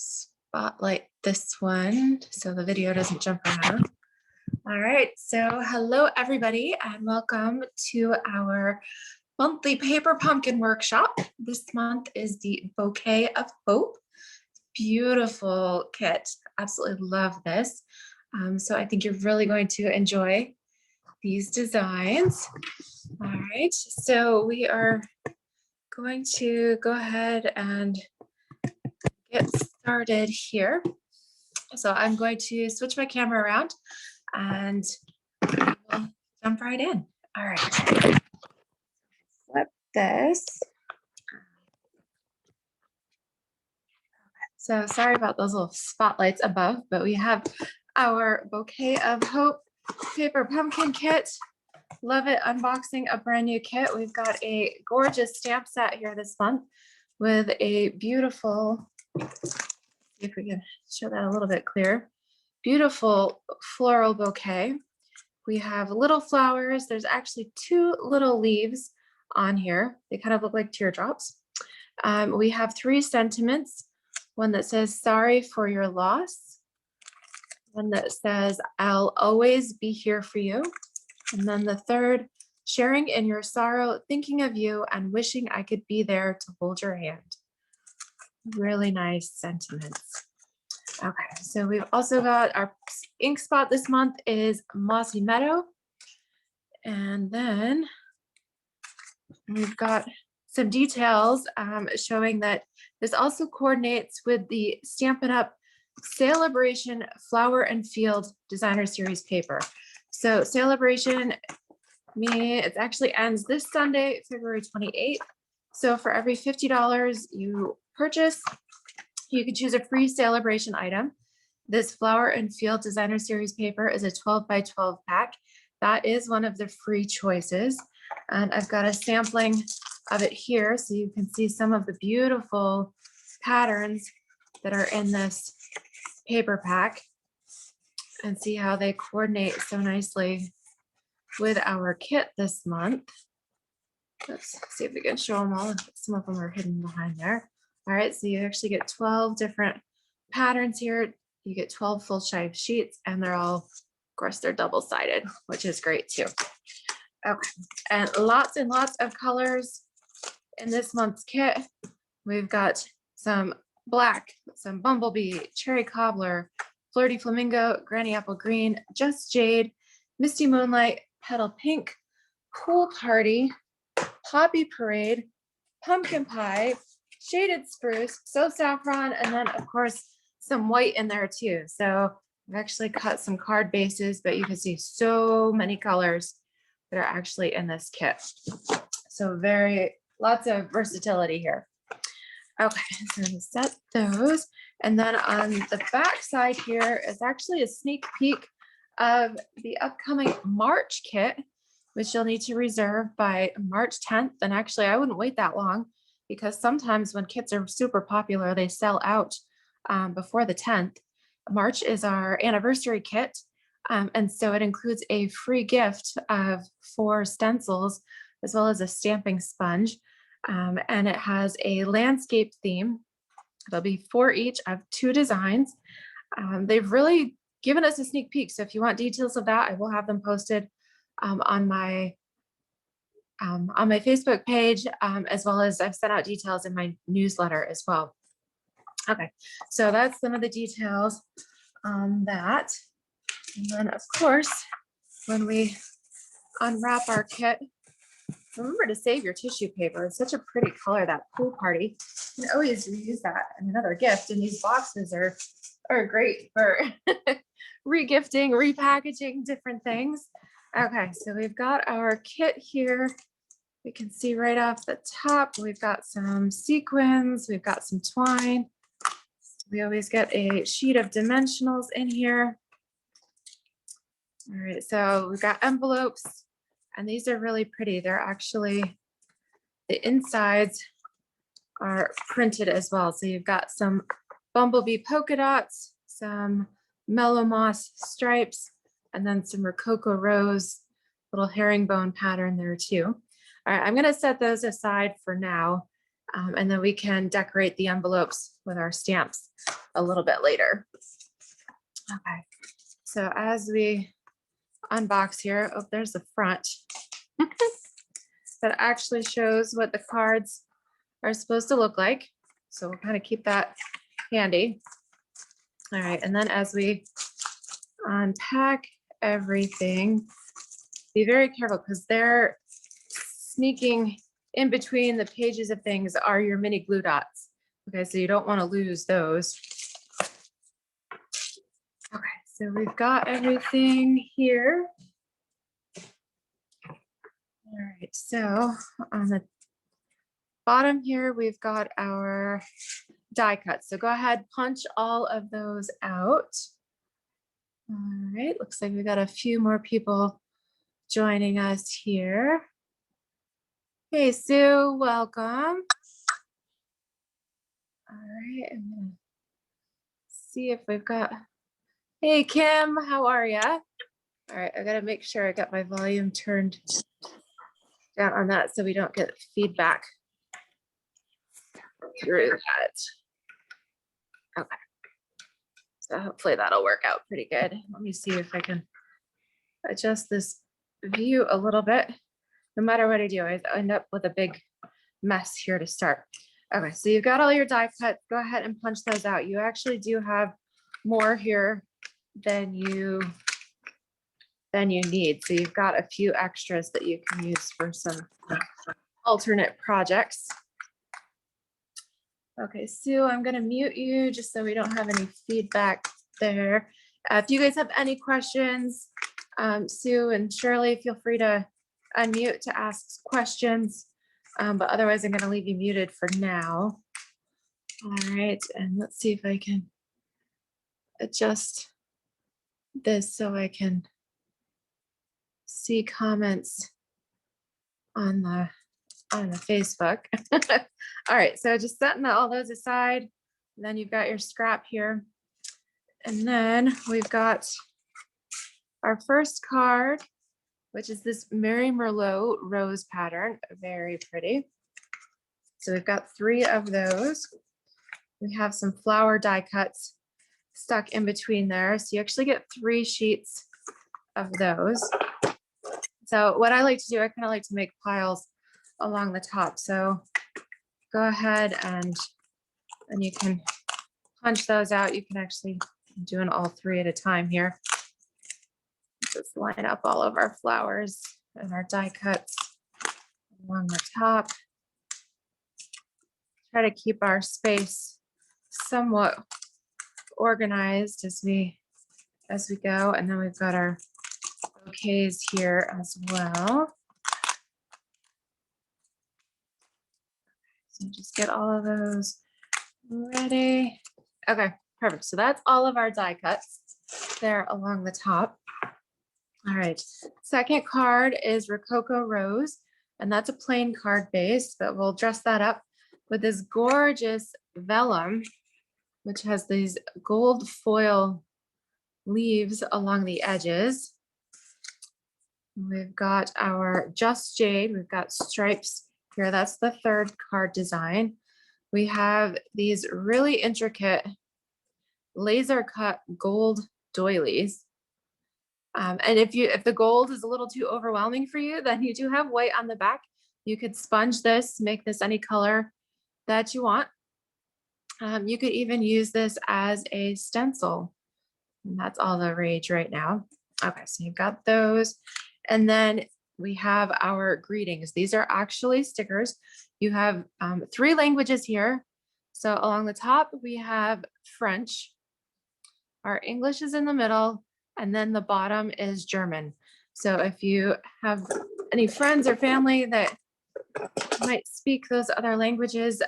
spotlight this one so the video doesn't jump around. All right, so hello everybody and welcome to our monthly paper pumpkin workshop. This month is the Bouquet of Hope. Beautiful kit, absolutely love this. So I think you're really going to enjoy these designs. All right, so we are going to go ahead and get started here. So I'm going to switch my camera around and we'll jump right in. All right, flip this. So sorry about those little spotlights above, but we have our Bouquet of Hope paper pumpkin kit. Love it, unboxing a brand new kit. We've got a gorgeous stamp set here this month with a beautiful, see if we can show that a little bit clearer, beautiful floral bouquet. We have little flowers. There's actually two little leaves on here. They kind of look like teardrops. We have three sentiments. One that says, sorry for your loss. One that says, I'll always be here for you. And then the third, sharing in your sorrow, thinking of you and wishing I could be there to hold your hand. Really nice sentiments. Okay, so we've also got our ink spot this month is Mossy Meadow. And then we've got some details showing that this also coordinates with the Stampin' Up! Celebration Flower and Field Designer Series paper. So Celebration, it actually ends this Sunday, February 28th. So for every $50 you purchase, you can choose a free Celebration item. This Flower and Field Designer Series paper is a 12 by 12 pack. That is one of the free choices. And I've got a sampling of it here so you can see some of the beautiful patterns that are in this paper pack and see how they coordinate so nicely with our kit this month. Let's see if we can show them all. Some of them are hidden behind there. All right, so you actually get 12 different patterns here. You get 12 full size sheets and they're all, of course, they're double-sided, which is great too. Okay, and lots of colors in this month's kit. We've got some black, some Bumblebee, Cherry Cobbler, Flirty Flamingo, Granny Apple Green, Just Jade, Misty Moonlight, Petal Pink, Pool Party, Poppy Parade, Pumpkin Pie, Shaded Spruce, So Saffron, and then of course some white in there too. So I've actually cut some card bases, but you can see so many colors that are actually in this kit. So lots of versatility here. Okay, so I'm gonna set those. And then on the back side here is actually a sneak peek of the upcoming March kit, which you'll need to reserve by March 10th. And actually I wouldn't wait that long because sometimes when kits are super popular, they sell out before the 10th. March is our anniversary kit. And so it includes a free gift of 4 stencils, as well as a stamping sponge. And it has a landscape theme. There'll be 4 each of 2 designs. They've really given us a sneak peek. So if you want details of that, I will have them posted on my Facebook page, as well as I've sent out details in my newsletter as well. Okay, so that's some of the details on that. And then of course, when we unwrap our kit, remember to save your tissue paper. It's such a pretty color, that Pool Party. You can always reuse that in another gift. And these boxes are great for regifting, repackaging different things. Okay, so we've got our kit here. We can see right off the top, we've got some sequins, we've got some twine. We always get a sheet of dimensionals in here. All right, so we've got envelopes, and these are really pretty. They're actually, the insides are printed as well. So you've got some Bumblebee polka dots, some Mellow Moss stripes, and then some Rococo Rose, little herringbone pattern there too. All right, I'm gonna set those aside for now. And then we can decorate the envelopes with our stamps a little bit later. Okay, so as we unbox here, oh, there's the front that actually shows what the cards are supposed to look like. So we'll kind of keep that handy. All right, and then as we unpack everything, be very careful because they're sneaking in between the pages of things are your mini glue dots. Okay, so you don't want to lose those. Okay, so we've got everything here. All right, so on the bottom here, we've got our die cuts. So go ahead, punch all of those out. All right, looks like we got a few more people joining us here. Hey, Sue, welcome. All right, I'm gonna see if we've got, hey, Kim, how are you? All right, I gotta make sure I got my volume turned down on that so we don't get feedback through that. Okay, so hopefully that'll work out pretty good. Let me see if I can adjust this view a little bit. No matter what I do, I end up with a big mess here to start. Okay, so you've got all your die cuts. Go ahead and punch those out. You actually do have more here than you need. So you've got a few extras that you can use for some alternate projects. Okay, Sue, I'm gonna mute you just so we don't have any feedback there. If you guys have any questions, Sue and Shirley, feel free to unmute to ask questions. But otherwise I'm gonna leave you muted for now. All right, and let's see if I can adjust this so I can see comments on the Facebook. All right, so just setting all those aside. Then you've got your scrap here. And then we've got our first card, which is this Mary Merlot rose pattern. Very pretty. So we've got 3 of those. We have some flower die cuts stuck in between there. So you actually get 3 sheets of those. So what I like to do, I kind of like to make piles along the top. So go ahead and you can punch those out. You can actually do doing all 3 at a time here. Just line up all of our flowers and our die cuts along the top. Try to keep our space somewhat organized as we go. And then we've got our bouquets here as well. So just get all of those ready. Okay, perfect. So that's all of our die cuts there along the top. All right, second card is Rococo Rose, and that's a plain card base, but we'll dress that up with this gorgeous vellum, which has these gold foil leaves along the edges. We've got our Just Jade. We've got stripes here. That's the third card design. We have these really intricate laser cut gold doilies. And if the gold is a little too overwhelming for you, then you do have white on the back. You could sponge this, make this any color that you want. You could even use this as a stencil. And that's all the rage right now. Okay, so you've got those. And then we have our greetings. These are actually stickers. You have 3 languages here. So along the top, we have French. Our English is in the middle, and then the bottom is German. So if you have any friends or family that might speak those other languages,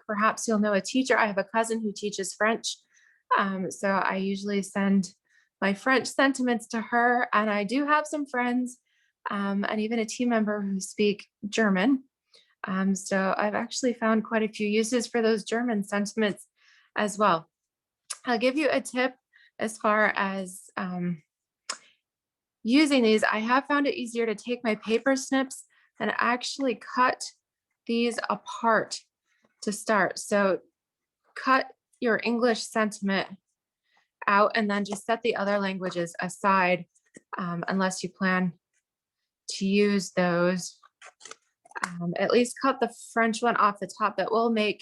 perhaps you'll know a teacher. I have a cousin who teaches French. So I usually send my French sentiments to her, and I do have some friends and even a team member who speak German. So I've actually found quite a few uses for those German sentiments as well. I'll give you a tip as far as using these. I have found it easier to take my paper snips and actually cut these apart to start. So cut your English sentiment out and then just set the other languages aside, unless you plan to use those. At least cut the French one off the top. That will make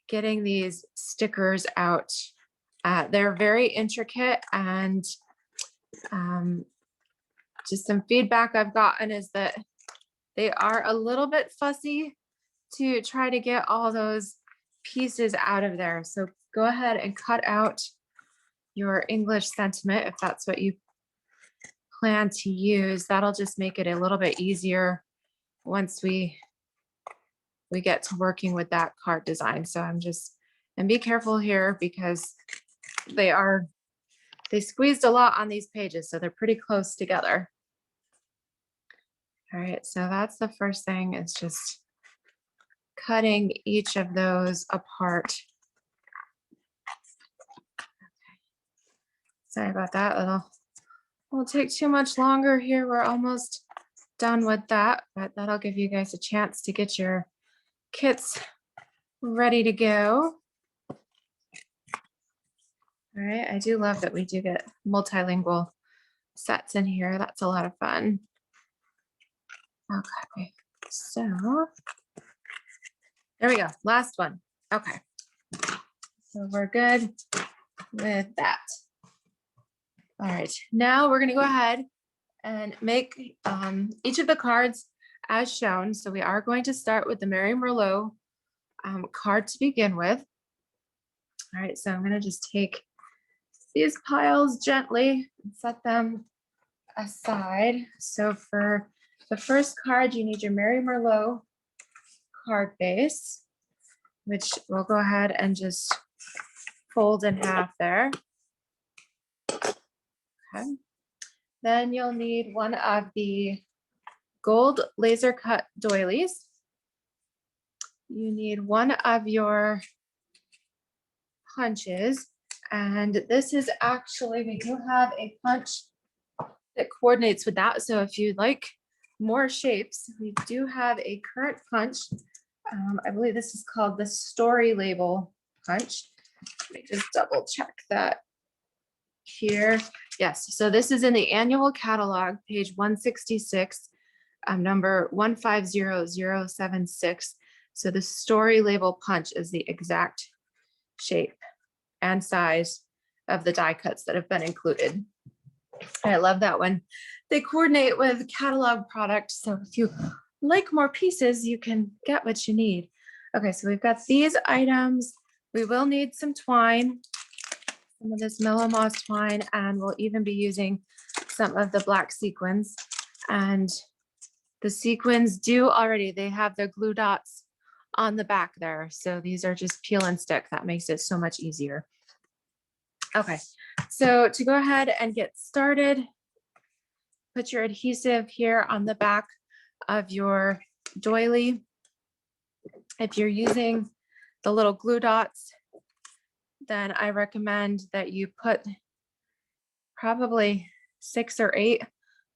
getting these stickers out. They're very intricate, and just some feedback I've gotten is that they are a little bit fussy to try to get all those pieces out of there. So go ahead and cut out your English sentiment if that's what you plan to use. That'll just make it a little bit easier once we get to working with that card design. So and be careful here because they squeezed a lot on these pages, so they're pretty close together. All right, so that's the first thing, is just cutting each of those apart. Okay. Sorry about that. Won't take too much longer here. We're almost done with that, but that'll give you guys a chance to get your kits ready to go. All right, I do love that we do get multilingual sets in here. That's a lot of fun. Okay, so there we go, last one. Okay, so we're good with that. All right, now we're gonna go ahead and make each of the cards as shown. So we are going to start with the Mary Merlot card to begin with. All right, so I'm gonna just take these piles gently and set them aside. So for the first card, you need your Mary Merlot card base, which we'll go ahead and just fold in half there. Okay. Then you'll need one of the gold laser cut doilies. You need one of your punches. And this is actually, we do have a punch that coordinates with that. So if you'd like more shapes, we do have a current punch. I believe this is called the story label punch. Let me just double check that here. Yes, so this is in the annual catalog, page 166, number 150076. So the story label punch is the exact shape and size of the die cuts that have been included. I love that one. They coordinate with catalog product. So if you like more pieces, you can get what you need. Okay, so we've got these items. We will need some twine, some of this Mellow Moss twine, and we'll even be using some of the black sequins. And the sequins they have the glue dots on the back there. So these are just peel and stick. That makes it so much easier. Okay, so to go ahead and get started, put your adhesive here on the back of your doily. If you're using the little glue dots, then I recommend that you put probably 6 or 8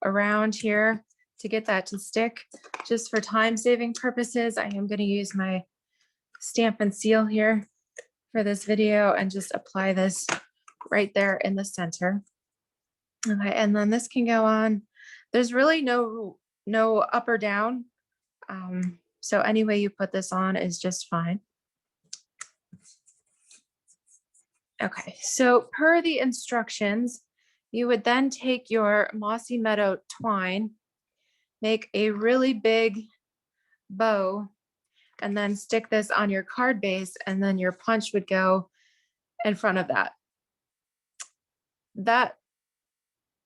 around here to get that to stick. Just for time saving purposes, I am going to use my Stampin' Seal here for this video and just apply this right there in the center. Okay, and then this can go on. There's really no up or down. So any way you put this on is just fine. Okay, so per the instructions, you would then take your Mossy Meadow twine, make a really big bow, and then stick this on your card base, and then your punch would go in front of that. That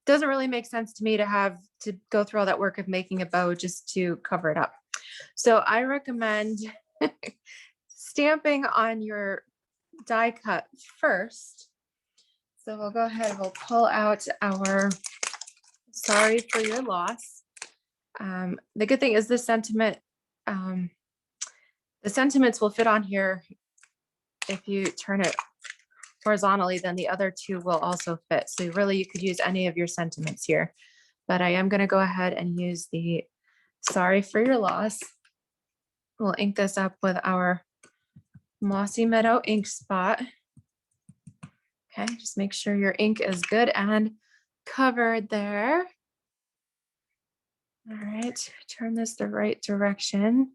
doesn't really make sense to me to have to go through all that work of making a bow just to cover it up. So I recommend stamping on your die cut first. So we'll go ahead, we'll pull out our sorry for your loss. The good thing is the sentiments will fit on here. If you turn it horizontally, then the other two will also fit. So really you could use any of your sentiments here, but I am going to go ahead and use the sorry for your loss. We'll ink this up with our Mossy Meadow ink spot. Okay, just make sure your ink is good and covered there. All right, turn this the right direction.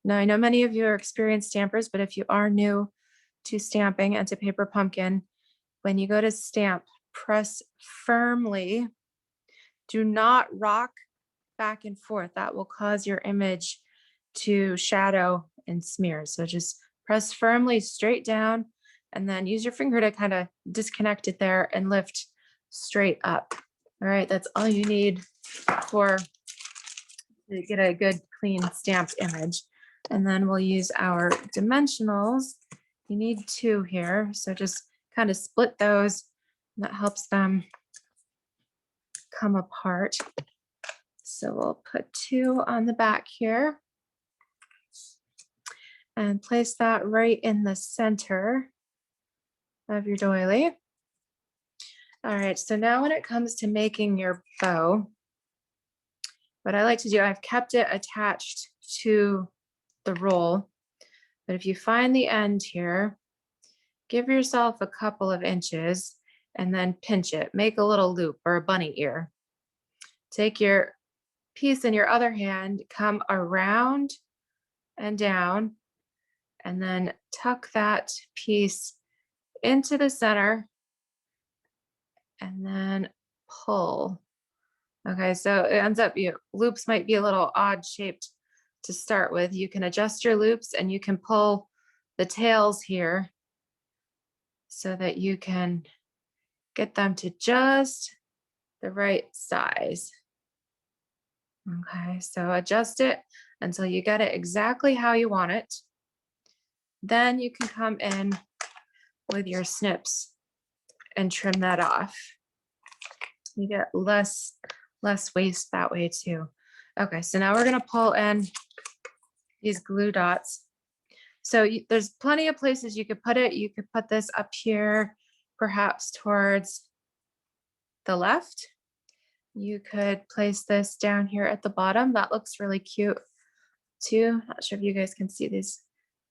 Now, I know many of you are experienced stampers, but if you are new to stamping and to paper pumpkin, when you go to stamp, press firmly. Do not rock back and forth. That will cause your image to shadow and smear. So just press firmly straight down and then use your finger to kind of disconnect it there and lift straight up. All right, that's all you need to get a good clean stamped image. And then we'll use our dimensionals. You need 2 here. So just kind of split those. And that helps them come apart. So we'll put 2 on the back here and place that right in the center of your doily. All right, so now when it comes to making your bow, what I like to do, I've kept it attached to the roll, but if you find the end here, give yourself a couple of inches and then pinch it. Make a little loop or a bunny ear. Take your piece in your other hand, come around and down, and then tuck that piece into the center and then pull. Okay, so it ends up, your loops might be a little odd shaped to start with. You can adjust your loops and you can pull the tails here so that you can get them to just the right size. Okay, so adjust it until you get it exactly how you want it. Then you can come in with your snips and trim that off. You get less waste that way too. Okay, so now we're gonna pull in these glue dots. So there's plenty of places you could put it. You could put this up here, perhaps towards the left. You could place this down here at the bottom. That looks really cute too. Not sure if you guys can see these.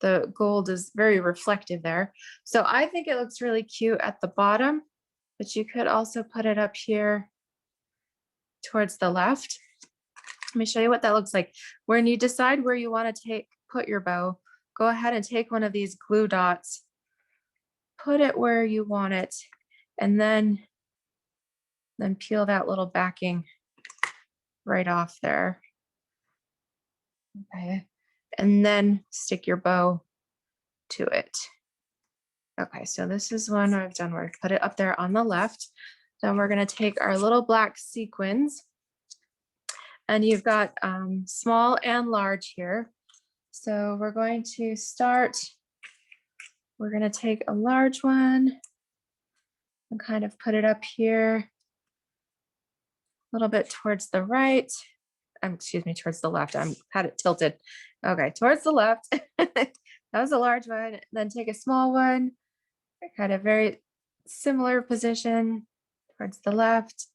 The gold is very reflective there. So I think it looks really cute at the bottom, but you could also put it up here towards the left. Let me show you what that looks like. When you decide where you want to put your bow, go ahead and take one of these glue dots, put it where you want it, and then peel that little backing right off there. Okay, and then stick your bow to it. Okay, so this is one I've done where I put it up there on the left. Then we're going to take our little black sequins, and you've got small and large here. So we're going to start, we're going to take a large one and kind of put it up here, a little bit towards the right. Excuse me, towards the left. I had it tilted. Okay, towards the left. That was a large one. Then take a small one, kind of very similar position towards the left.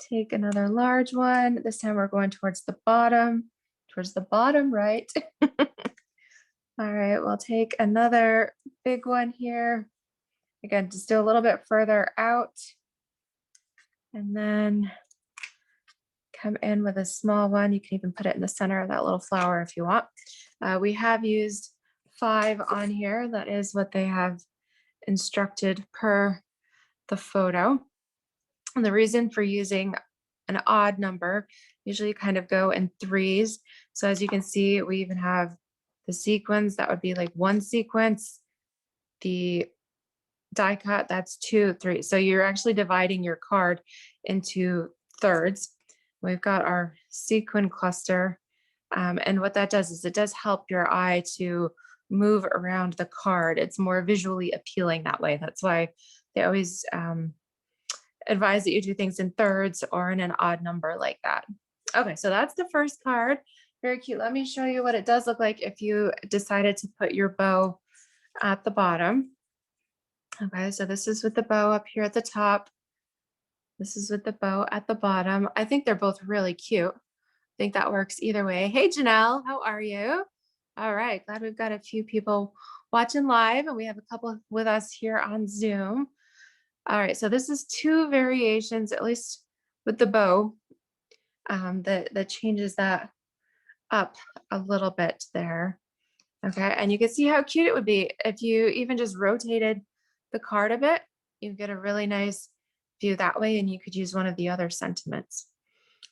Take another large one. This time we're going towards the bottom right. All right, we'll take another big one here. Again, just do a little bit further out. And then come in with a small one. You can even put it in the center of that little flower if you want. We have used 5 on here. That is what they have instructed per the photo. And the reason for using an odd number, usually kind of go in 3s. So as you can see, we even have the sequins, that would be like 1 sequence. The die cut, that's 2, 3. So you're actually dividing your card into thirds. We've got our sequin cluster. And what that does is it does help your eye to move around the card. It's more visually appealing that way. That's why they always advise that you do things in thirds or in an odd number like that. Okay, so that's the first card. Very cute. Let me show you what it does look like if you decided to put your bow at the bottom. Okay, so this is with the bow up here at the top. This is with the bow at the bottom. I think they're both really cute. I think that works either way. Hey, Janelle, how are you? All right, glad we've got a few people watching live, and we have a couple with us here on Zoom. All right, so this is two variations, at least with the bow, that changes that up a little bit there. Okay, and you can see how cute it would be if you even just rotated the card a bit. You get a really nice view that way, and you could use one of the other sentiments.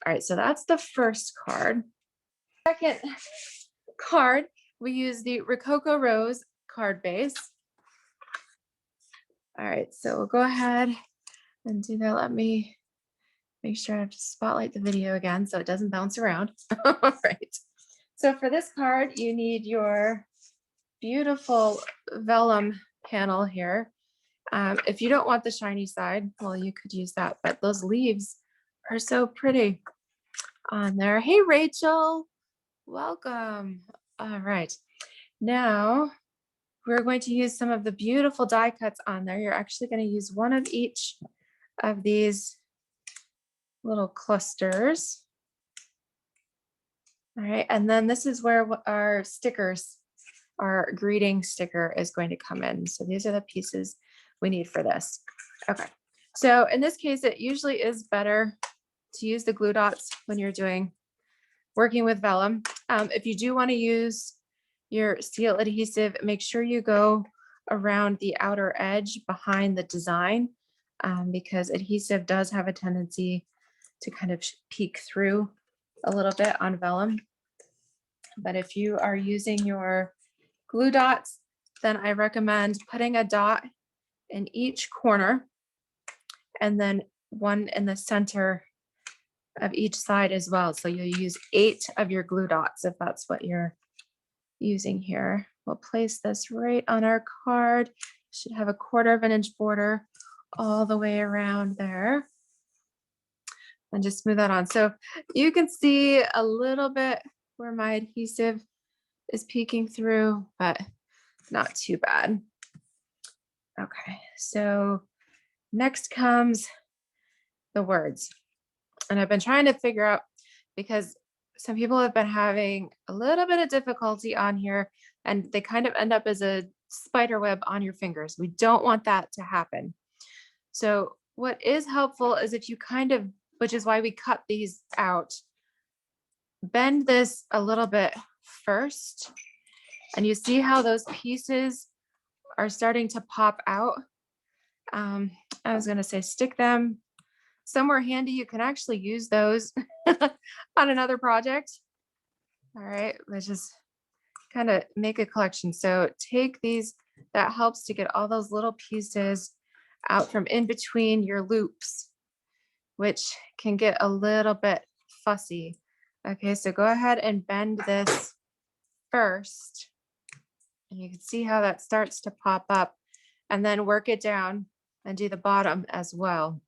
All right, so that's the first card. Second card, we use the Rococo Rose card base. All right, so we'll go ahead and do that. Let me make sure I have to spotlight the video again so it doesn't bounce around. All right. So for this card, you need your beautiful vellum panel here. If you don't want the shiny side, well, you could use that, but those leaves are so pretty on there. Hey, Rachel, welcome. All right. Now we're going to use some of the beautiful die cuts on there. You're actually going to use one of each of these little clusters. All right, and then this is where our stickers, our greeting sticker is going to come in. So these are the pieces we need for this. Okay, so in this case, it usually is better to use the glue dots when you're working with vellum. If you do want to use your seal adhesive, make sure you go around the outer edge behind the design, because adhesive does have a tendency to kind of peek through a little bit on vellum. But if you are using your glue dots, then I recommend putting a dot in each corner and then one in the center of each side as well. So you'll use 8 of your glue dots if that's what you're using here. We'll place this right on our card. Should have a 1/4 of an inch border all the way around there. And just smooth that on. So you can see a little bit where my adhesive is peeking through, but not too bad. Okay, so next comes the words. And I've been trying to figure out, because some people have been having a little bit of difficulty on here and they kind of end up as a spider web on your fingers. We don't want that to happen. So what is helpful is if you kind of, which is why we cut these out, bend this a little bit first, and you see how those pieces are starting to pop out. I was going to say stick them somewhere handy. You can actually use those on another project. All right, let's just kind of make a collection. So take these, that helps to get all those little pieces out from in between your loops, which can get a little bit fussy. Okay, so go ahead and bend this first. And you can see how that starts to pop up, and then work it down and do the bottom as well.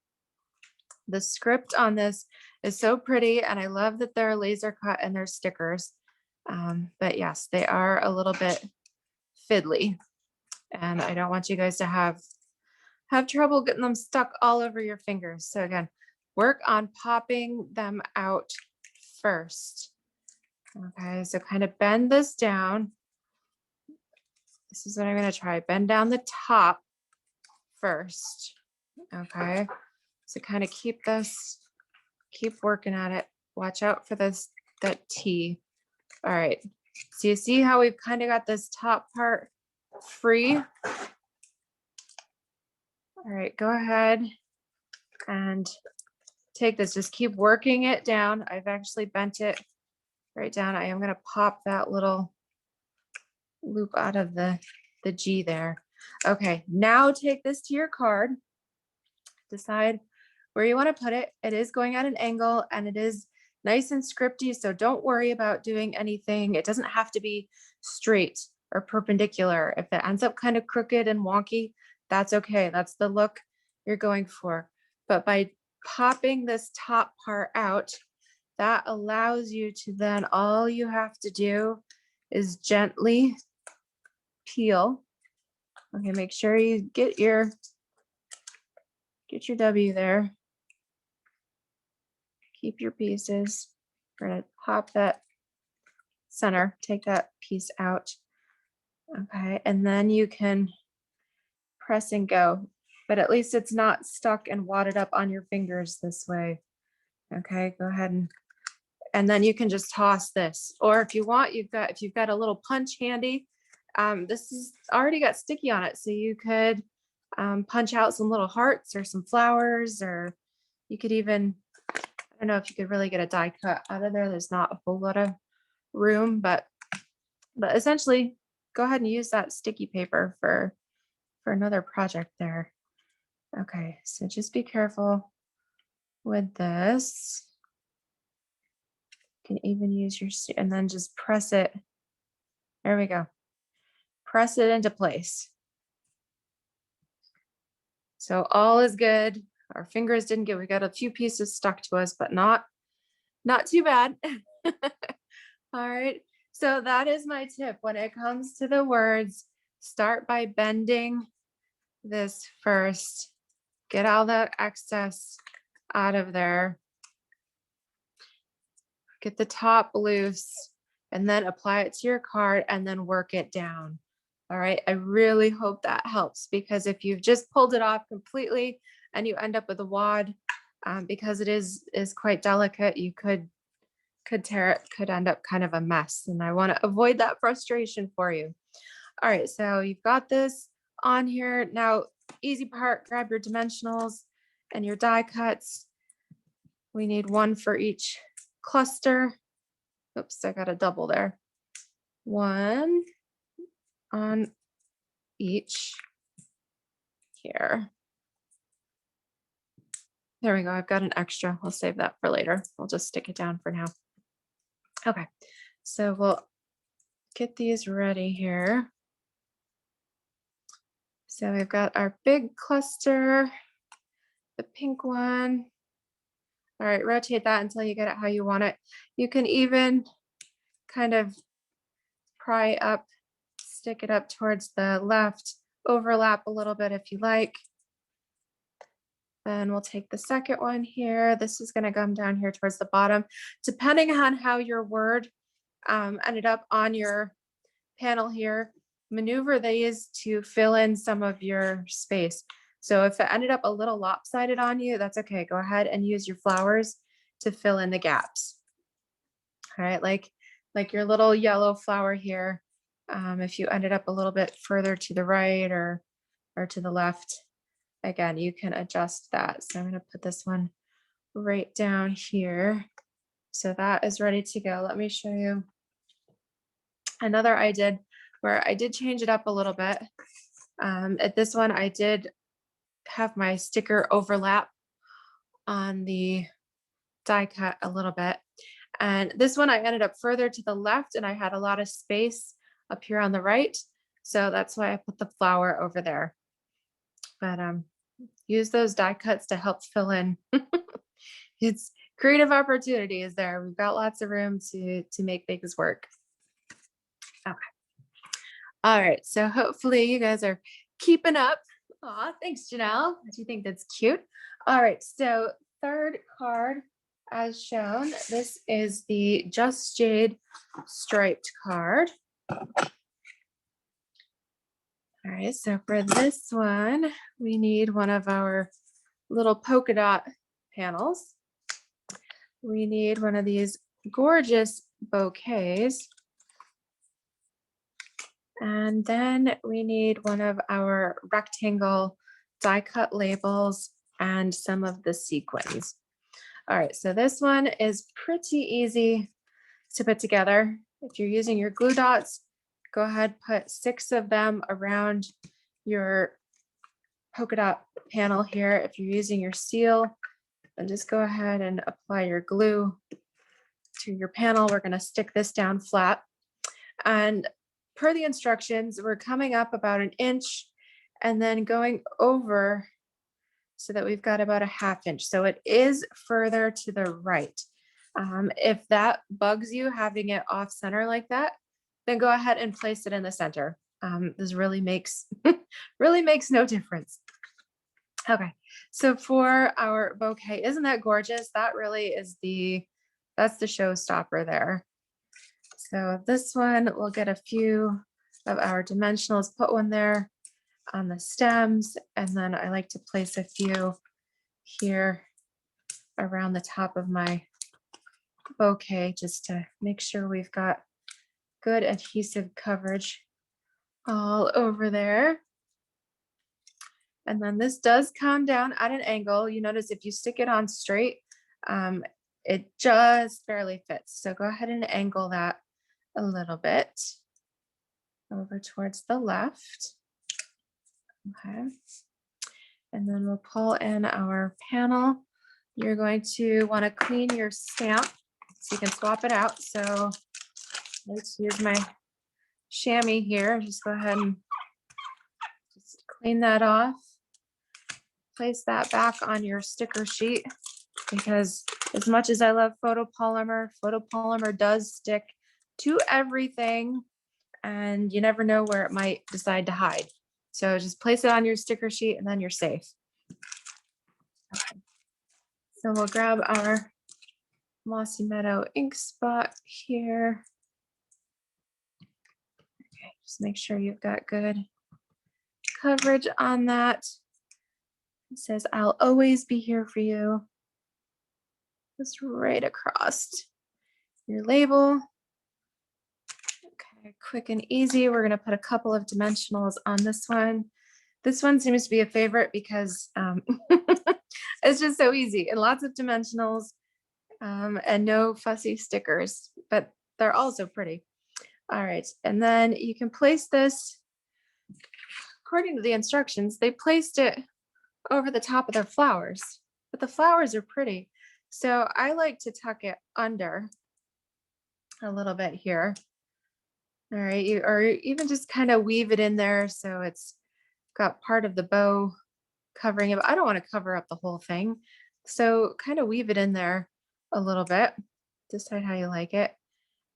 The script on this is so pretty, and I love that they're laser cut and they're stickers. But yes, they are a little bit fiddly, and I don't want you guys to have trouble getting them stuck all over your fingers. So again, work on popping them out first. Okay, so kind of bend this down. This is what I'm going to try. Bend down the top first. Okay, so kind of keep working at it. Watch out for that T. All right, so you see how we've kind of got this top part free. All right, go ahead and take this, just keep working it down. I've actually bent it right down. I am going to pop that little loop out of the G there. Okay, now take this to your card. Decide where you want to put it. It is going at an angle and it is nice and scripty, so don't worry about doing anything. It doesn't have to be straight or perpendicular. If it ends up kind of crooked and wonky, that's okay. That's the look you're going for. But by popping this top part out, that allows you to then, all you have to do is gently peel. Okay, make sure you get your W there. Keep your pieces. We're gonna pop that center, take that piece out. Okay, and then you can press and go, but at least it's not stuck and wadded up on your fingers this way. Okay, go ahead and then you can just toss this. Or if you want, if you've got a little punch handy, this is already got sticky on it. So you could punch out some little hearts or some flowers, or you could even, I don't know if you could really get a die cut out of there. There's not a whole lot of room, but essentially go ahead and use that sticky paper for another project there. Okay, so just be careful with this. You can even use your, and then just press it. There we go. Press it into place. So all is good. Our fingers didn't get, we got a few pieces stuck to us, but not too bad. All right. So that is my tip. When it comes to the words, start by bending this first. Get all the excess out of there. Get the top loose and then apply it to your card and then work it down. All right. I really hope that helps, because if you've just pulled it off completely and you end up with a wad, because it is quite delicate, you could tear it, could end up kind of a mess. And I want to avoid that frustration for you. All right. So you've got this on here. Now, easy part, grab your dimensionals and your die cuts. We need one for each cluster. Oops, I got a double there. One on each here. There we go. I've got an extra. I'll save that for later. I'll just stick it down for now. Okay, so we'll get these ready here. So we've got our big cluster, the pink one. All right, rotate that until you get it how you want it. You can even kind of pry up, stick it up towards the left, overlap a little bit if you like. Then we'll take the second one here. This is going to come down here towards the bottom. Depending on how your word ended up on your panel here, maneuver these to fill in some of your space. So if it ended up a little lopsided on you, that's okay. Go ahead and use your flowers to fill in the gaps. All right, like your little yellow flower here. If you ended up a little bit further to the right or to the left, again, you can adjust that. So I'm going to put this one right down here. So that is ready to go. Let me show you another I did where I did change it up a little bit. At this one, I did have my sticker overlap on the die cut a little bit. And this one I ended up further to the left and I had a lot of space up here on the right. So that's why I put the flower over there. But use those die cuts to help fill in. It's creative opportunities there. We've got lots of room to make things work. Okay. All right. So hopefully you guys are keeping up. Aw, thanks, Janelle. Do you think that's cute? All right. So third card as shown, this is the Just Jade striped card. All right. So for this one, we need one of our little polka dot panels. We need one of these gorgeous bouquets. And then we need one of our rectangle die cut labels and some of the sequins. All right, so this one is pretty easy to put together. If you're using your glue dots, go ahead, put 6 of them around your polka dot panel here. If you're using your seal, then just go ahead and apply your glue to your panel. We're going to stick this down flat. And per the instructions, we're coming up about 1 inch and then going over so that we've got about a 1/2 inch. So it is further to the right. If that bugs you, having it off center like that, then go ahead and place it in the center. This really makes no difference. Okay, so for our bouquet, isn't that gorgeous? That really is that's the showstopper there. So this one, we'll get a few of our dimensionals, put one there on the stems, and then I like to place a few here around the top of my bouquet just to make sure we've got good adhesive coverage all over there. And then this does come down at an angle. You notice if you stick it on straight, it just barely fits. So go ahead and angle that a little bit over towards the left. Okay. And then we'll pull in our panel. You're going to want to clean your stamp so you can swap it out. So let's use my Shammy here. Just go ahead and just clean that off. Place that back on your sticker sheet, because as much as I love photopolymer does stick to everything and you never know where it might decide to hide. So just place it on your sticker sheet and then you're safe. Okay. So we'll grab our Mossy Meadow ink spot here. Okay, just make sure you've got good coverage on that. It says, "I'll always be here for you." Just right across your label. Okay, quick and easy. We're gonna put a couple of dimensionals on this one. This one seems to be a favorite because it's just so easy and lots of dimensionals and no fussy stickers, but they're also pretty. All right, and then you can place this, according to the instructions, they placed it over the top of their flowers, but the flowers are pretty. So I like to tuck it under a little bit here. All right, or even just kind of weave it in there so it's got part of the bow covering it. But I don't want to cover up the whole thing. So kind of weave it in there a little bit. Decide how you like it.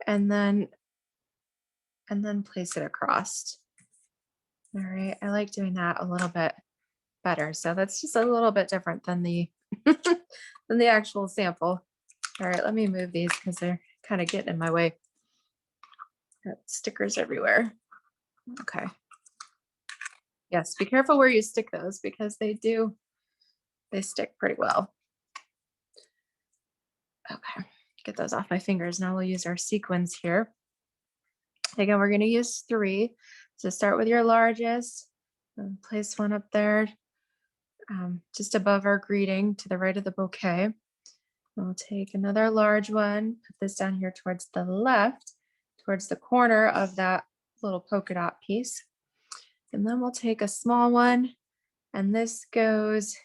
And then place it across. All right, I like doing that a little bit better. So that's just a little bit different than the than the actual sample. All right, let me move these because they're kind of getting in my way. Got stickers everywhere. Okay. Yes, be careful where you stick those because they stick pretty well. Okay, get those off my fingers. Now we'll use our sequins here. Again, we're going to use 3. So start with your largest and place one up there just above our greeting to the right of the bouquet. We'll take another large one, put this down here towards the left, towards the corner of that little polka dot piece. And then we'll take a small one, and this goes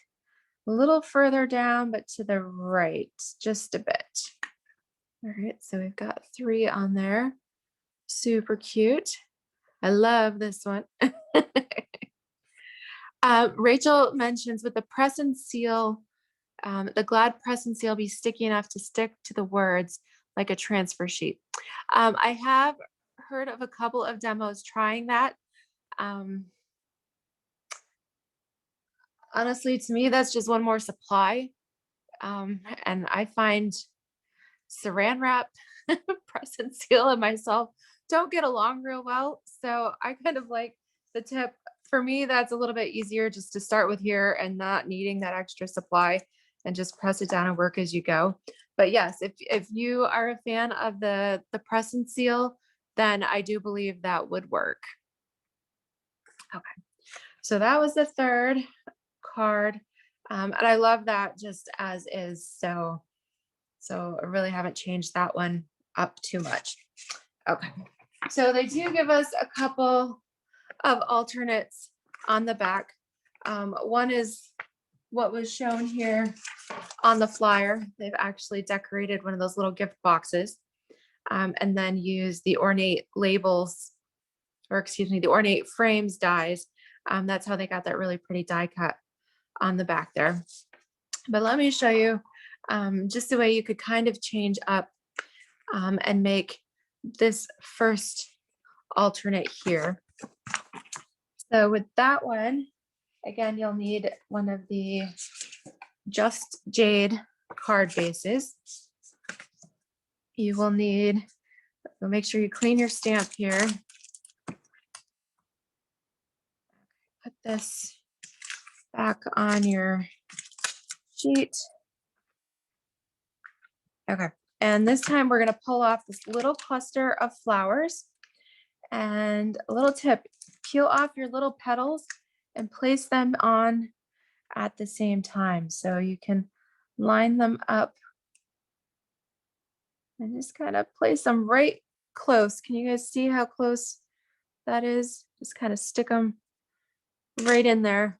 a little further down, but to the right, just a bit. All right, so we've got 3 on there. Super cute. I love this one. Rachel mentions with the press and seal, the glad press and seal be sticky enough to stick to the words like a transfer sheet. I have heard of a couple of demos trying that. Honestly, to me, that's just one more supply. And I find saran wrap, press and seal, and myself don't get along real well. So I kind of like the tip. For me, that's a little bit easier just to start with here and not needing that extra supply and just press it down and work as you go. But yes, if you are a fan of the press and seal, then I do believe that would work. Okay, so that was the third card. And I love that just as is. So I really haven't changed that one up too much. Okay, so they do give us a couple of alternates on the back. One is what was shown here on the flyer. They've actually decorated one of those little gift boxes and then use the ornate labels, or excuse me, the ornate frames dies. That's how they got that really pretty die cut on the back there. But let me show you just the way you could kind of change up and make this first alternate here. So with that one, again, you'll need one of the Just Jade card bases. You will need So make sure you clean your stamp here. Put this back on your sheet. Okay, and this time we're gonna pull off this little cluster of flowers. And a little tip, peel off your little petals and place them on at the same time. So you can line them up and just kind of place them right close. Can you guys see how close that is? Just kind of stick them right in there.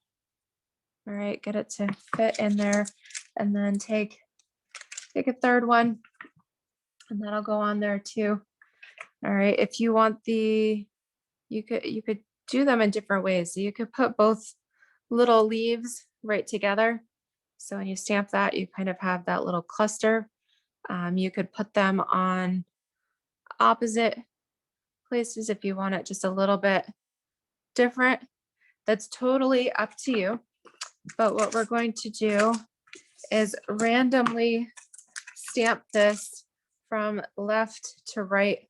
All right, get it to fit in there. And then take a third one and that'll go on there too. All right, if you want you could do them in different ways. So you could put both little leaves right together. So when you stamp that, you kind of have that little cluster. You could put them on opposite places if you want it just a little bit different. That's totally up to you. But what we're going to do is randomly stamp this from left to right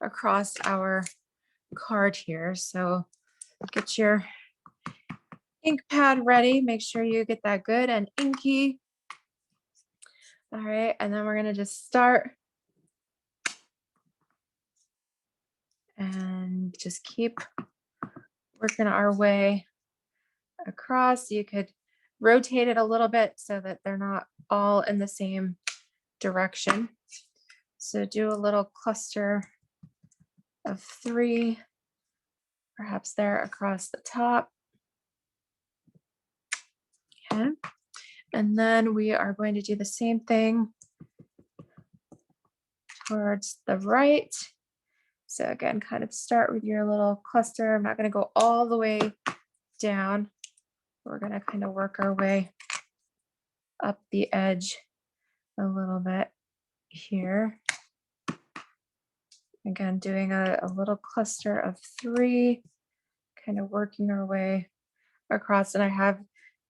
across our card here. So get your ink pad ready. Make sure you get that good and inky. All right, and then we're gonna just start and just keep working our way across. You could rotate it a little bit so that they're not all in the same direction. So do a little cluster of 3, perhaps there across the top. Okay. And then we are going to do the same thing towards the right. So again, kind of start with your little cluster. I'm not going to go all the way down. We're going to kind of work our way up the edge a little bit here. Again, doing a little cluster of 3, kind of working our way across. And I have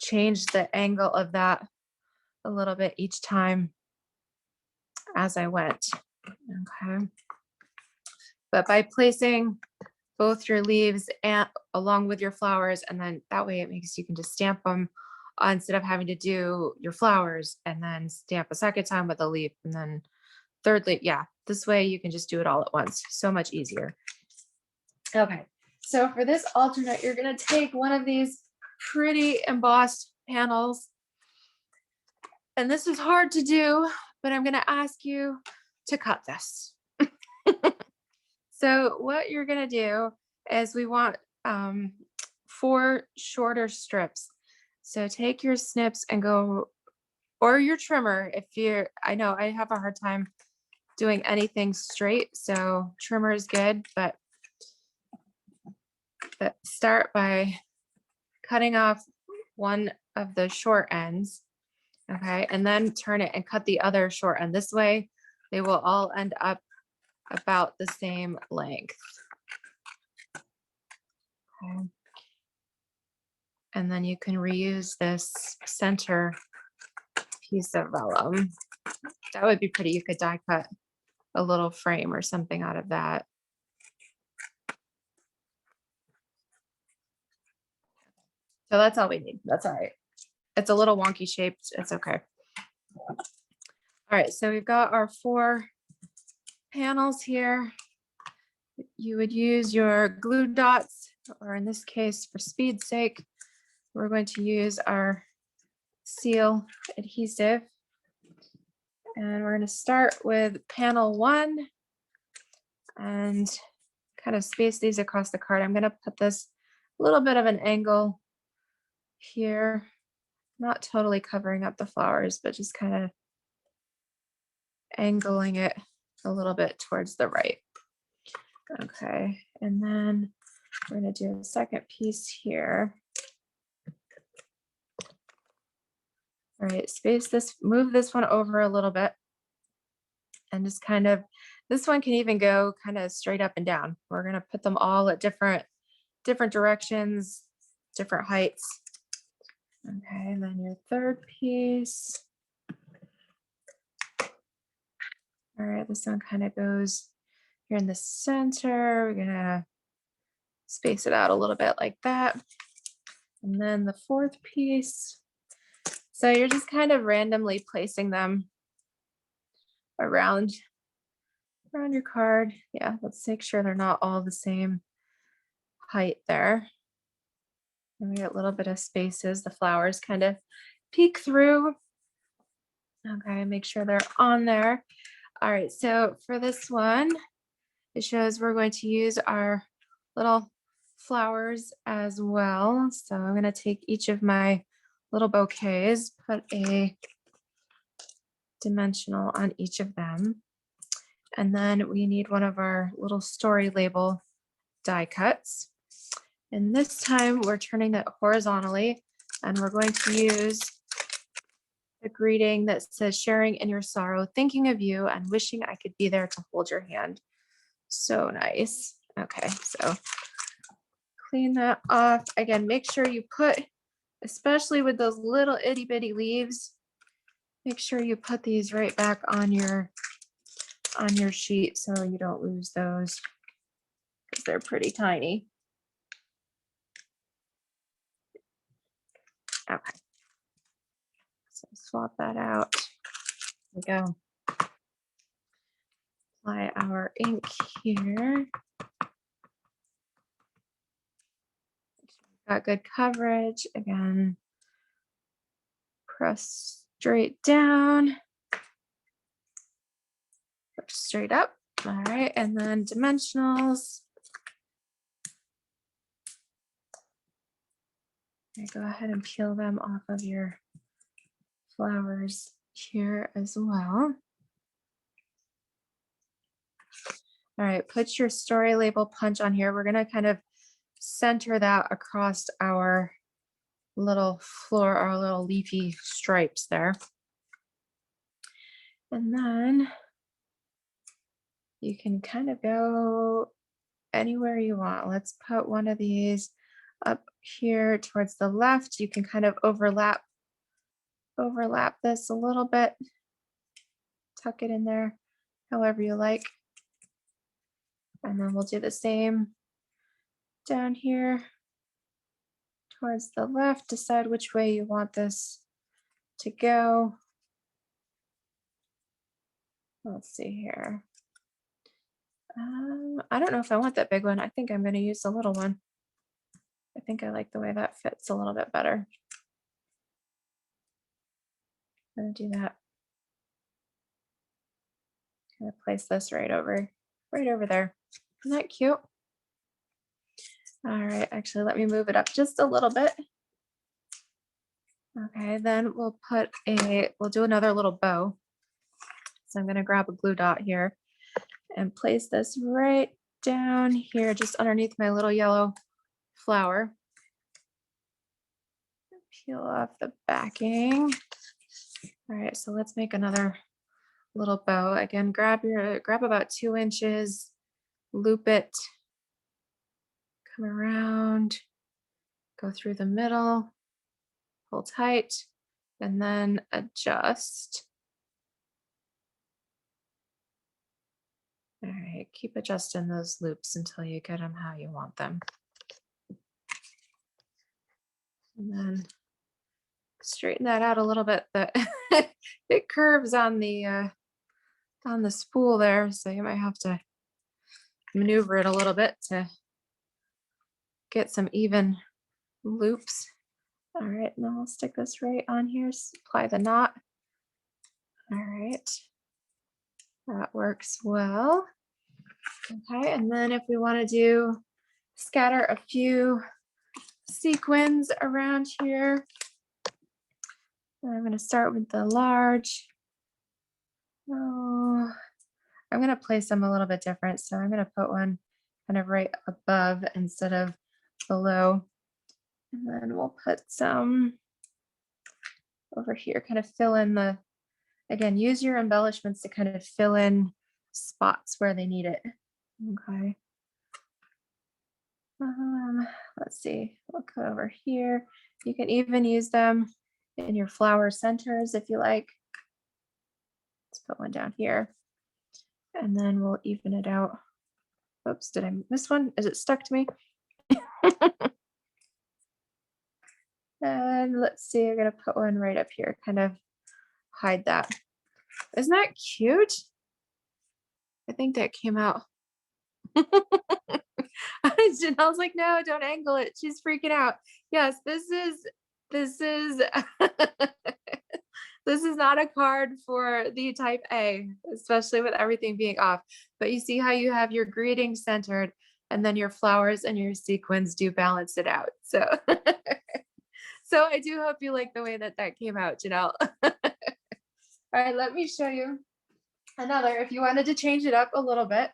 changed the angle of that a little bit each time as I went. Okay. But by placing both your leaves and along with your flowers, and then that way it makes you can just stamp them instead of having to do your flowers and then stamp a second time with a leaf and then third leaf. Yeah, this way you can just do it all at once. So much easier. Okay, so for this alternate, you're gonna take one of these pretty embossed panels. And this is hard to do, but I'm gonna ask you to cut this. So what you're gonna do is we want 4 shorter strips. So take your snips and go, or your trimmer if you're, I know I have a hard time doing anything straight, so trimmer is good, but start by cutting off one of the short ends, okay, and then turn it and cut the other short end. This way they will all end up about the same length. Okay. And then you can reuse this center piece of vellum. That would be pretty. You could die cut a little frame or something out of that. So that's all we need. That's all right. It's a little wonky shaped. It's okay. All right, so we've got our 4 panels here. You would use your glue dots, or in this case, for speed's sake, we're going to use our seal adhesive. And we're going to start with panel 1 and kind of space these across the card. I'm going to put this a little bit of an angle here, not totally covering up the flowers, but just kind of angling it a little bit towards the right. Okay, and then we're going to do a second piece here. All right, space this, move this one over a little bit. And just kind of, this one can even go kind of straight up and down. We're going to put them all at different directions, different heights. Okay, and then your third piece. All right, this one kind of goes here in the center. We're gonna space it out a little bit like that. And then the fourth piece. So you're just kind of randomly placing them around your card. Yeah, let's make sure they're not all the same height there. And we get a little bit of spaces. The flowers kind of peek through. Okay, make sure they're on there. All right, so for this one, it shows we're going to use our little flowers as well. So I'm going to take each of my little bouquets, put a dimensional on each of them. And then we need one of our little story label die cuts. And this time we're turning that horizontally, and we're going to use the greeting that says, sharing in your sorrow, thinking of you and wishing I could be there to hold your hand. So nice. Okay, so clean that off. Again, make sure you put, especially with those little itty bitty leaves, make sure you put these right back on your sheet so you don't lose those, because they're pretty tiny. Okay. So swap that out. There we go. Apply our ink here. Got good coverage. Again, press straight down. Straight up. All right, and then dimensionals. Okay, go ahead and peel them off of your flowers here as well. All right, put your story label punch on here. We're gonna kind of center that across our little floor, our little leafy stripes there. And then you can kind of go anywhere you want. Let's put one of these up here towards the left. You can kind of overlap this a little bit, tuck it in there however you like. And then we'll do the same down here towards the left. Decide which way you want this to go. Let's see here. I don't know if I want that big one. I think I'm going to use the little one. I think I like the way that fits a little bit better. I'm going to do that. I'm going to place this right over there. Isn't that cute? All right, actually, let me move it up just a little bit. Okay, then we'll do another little bow. So I'm going to grab a glue dot here and place this right down here, just underneath my little yellow flower. Peel off the backing. All right, so let's make another little bow. Again, grab about 2 inches, loop it, come around, go through the middle, pull tight, and then adjust. All right, keep adjusting those loops until you get them how you want them. And then straighten that out a little bit. It curves on the spool there, so you might have to maneuver it a little bit to get some even loops. All right, now I'll stick this right on here, apply the knot. All right, that works well. Okay, and then if we want to scatter a few sequins around here, I'm going to start with the large. Oh, I'm going to place them a little bit different. So I'm going to put one kind of right above instead of below. And then we'll put some over here, kind of fill in again, use your embellishments to kind of fill in spots where they need it. Okay. Let's see, we'll go over here. You can even use them in your flower centers if you like. Let's put one down here. And then we'll even it out Oops, did I miss one? Is it stuck to me? And let's see, I'm gonna put one right up here, kind of hide that. Isn't that cute? I think that came out. Janelle's like, no, don't angle it. She's freaking out. Yes, this is this is this is not a card for the type A, especially with everything being off. But you see how you have your greeting centered and then your flowers and your sequins do balance it out. So so I do hope you like the way that that came out, Janelle. All right, let me show you another. If you wanted to change it up a little bit,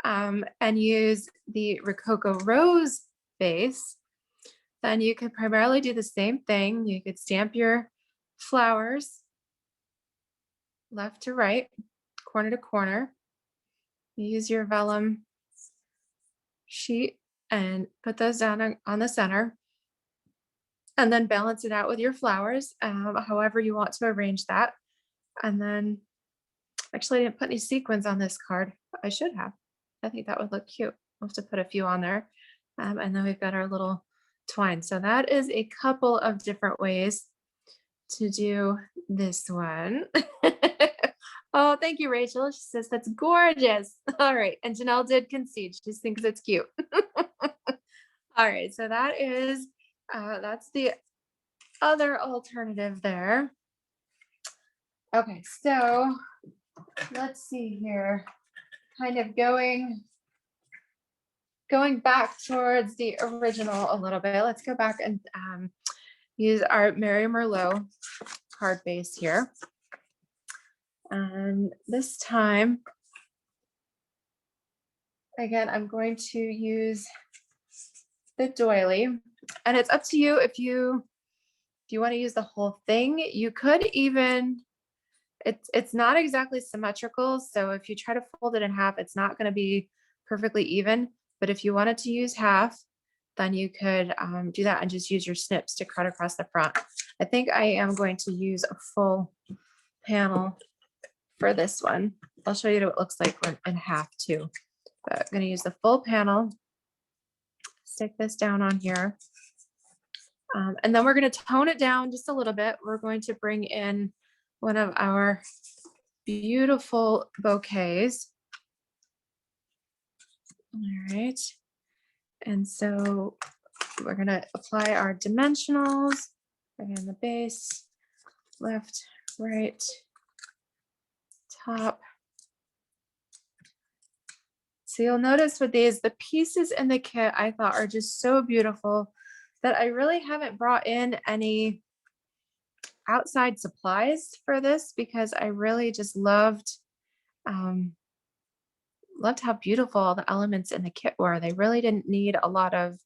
and use the Rococo Rose base, then you could primarily do the same thing. You could stamp your flowers left to right, corner to corner. You use your vellum sheet and put those down on the center, and then balance it out with your flowers, however you want to arrange that. And then, actually, I didn't put any sequins on this card. I should have. I think that would look cute. I'll have to put a few on there. And then we've got our little twine. So that is a couple of different ways to do this one. Oh, thank you, Rachel. She says that's gorgeous. All right. And Janelle did concede. She thinks it's cute. All right. So that is, that's the other alternative there. Okay. So let's see here. Kind of going back towards the original a little bit. Let's go back and use our Mary Merlot card base here. And this time, again, I'm going to use the doily, and it's up to you if you want to use the whole thing. You could even, it's not exactly symmetrical, so if you try to fold it in half, it's not going to be perfectly even. But if you wanted to use half, then you could do that and just use your snips to cut across the front. I think I am going to use a full panel for this one. I'll show you what it looks like in half too. But I'm going to use the full panel, stick this down on here. And then we're going to tone it down just a little bit. We're going to bring in one of our beautiful bouquets. All right. And so we're going to apply our dimensionals. Again, the base, left, right, top. So you'll notice with these, the pieces in the kit I thought are just so beautiful that I really haven't brought in any outside supplies for this, because I really just loved how beautiful all the elements in the kit were. They really didn't need a lot of,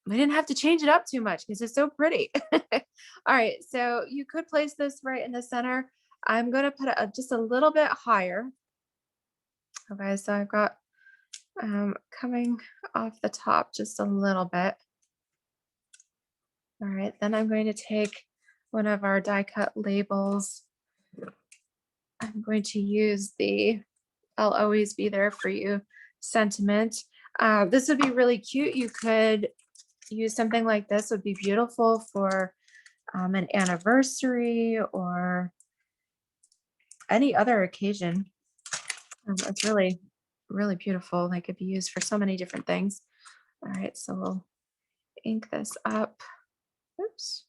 we didn't have to change it up too much because it's so pretty. All right, so you could place this right in the center. I'm going to put it just a little bit higher. Okay, so I've got coming off the top just a little bit. All right, then I'm going to take one of our die cut labels. I'm going to use the "I'll always be there for you" sentiment. This would be really cute. You could use something like this. It would be beautiful for an anniversary or any other occasion. It's really, really beautiful. They could be used for so many different things. All right, so we'll ink this up. Oops.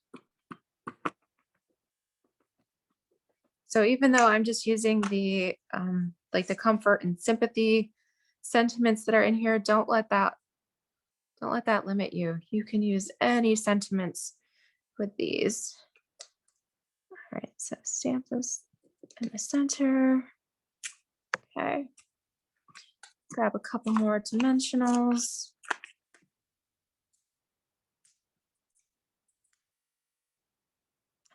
So even though I'm just using the like the comfort and sympathy sentiments that are in here, don't let that limit you. You can use any sentiments with these. All right, so stamp this in the center. Okay. Grab a couple more dimensionals.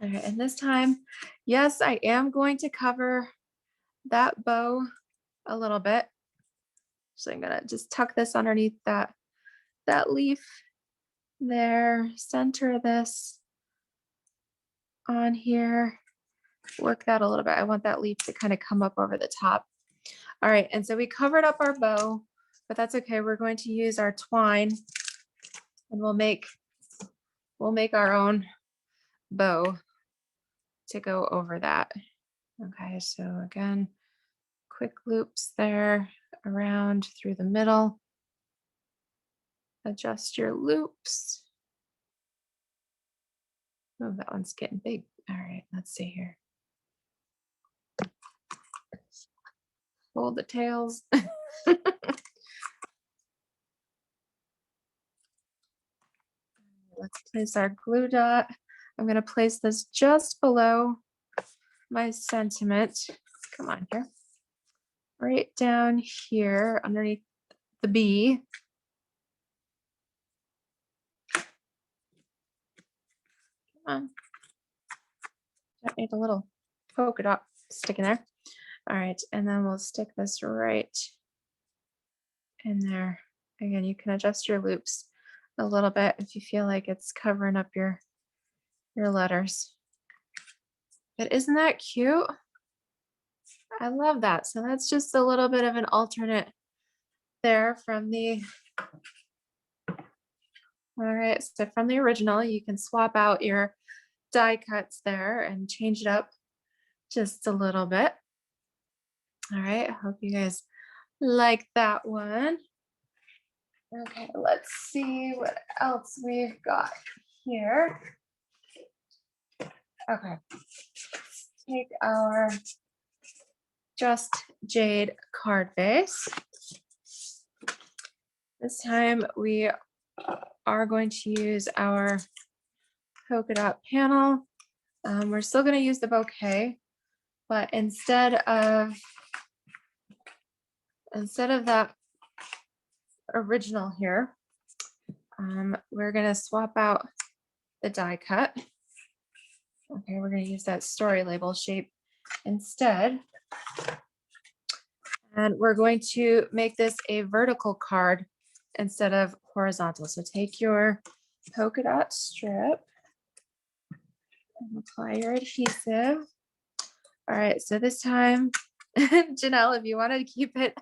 All right, and this time, yes, I am going to cover that bow a little bit. So I'm gonna just tuck this underneath that leaf there, center this on here, work that a little bit. I want that leaf to kind of come up over the top. All right, and so we covered up our bow, but that's okay. We're going to use our twine and we'll make our own bow to go over that. Okay, so again, quick loops there around through the middle. Adjust your loops. Oh, that one's getting big. All right, let's see here. Hold the tails. Let's place our glue dot. I'm going to place this just below my sentiment. Come on here. Right down here underneath the bee. Come on. I need a little polka dot sticking there. All right, and then we'll stick this right in there. Again, you can adjust your loops a little bit if you feel like it's covering up your letters. But isn't that cute? I love that. So that's just a little bit of an alternate there from the, all right, so from the original, you can swap out your die cuts there and change it up just a little bit. All right, I hope you guys like that one. Okay, let's see what else we've got here. Okay, let's take our Just Jade card base. This time we are going to use our polka dot panel. We're still going to use the bouquet, but instead of that original here, we're going to swap out the die cut. Okay, we're going to use that story label shape instead. And we're going to make this a vertical card instead of horizontal. So take your polka dot strip and apply your adhesive. All right, so this time, Janelle, if you want to keep it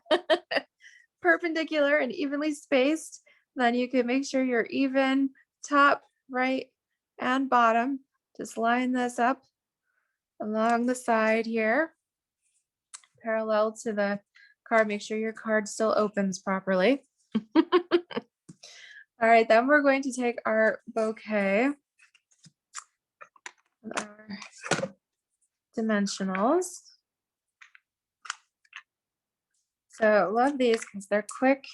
perpendicular and evenly spaced, then you can make sure you're even top, right, and bottom. Just line this up along the side here, parallel to the card. Make sure your card still opens properly. All right, then we're going to take our bouquet, our dimensionals. So love these because they're quick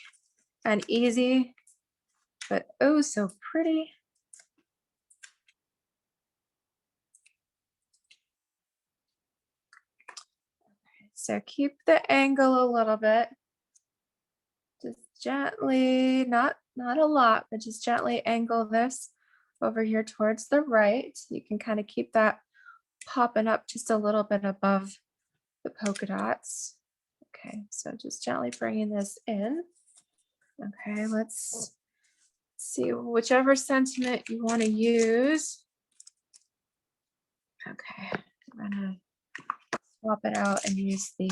and easy, but oh, so pretty. Okay, so keep the angle a little bit. Just gently, not a lot, but just gently angle this over here towards the right. You can kind of keep that popping up just a little bit above the polka dots. Okay, so just gently bringing this in. Okay, let's see whichever sentiment you want to use. Okay, I'm gonna swap it out and use the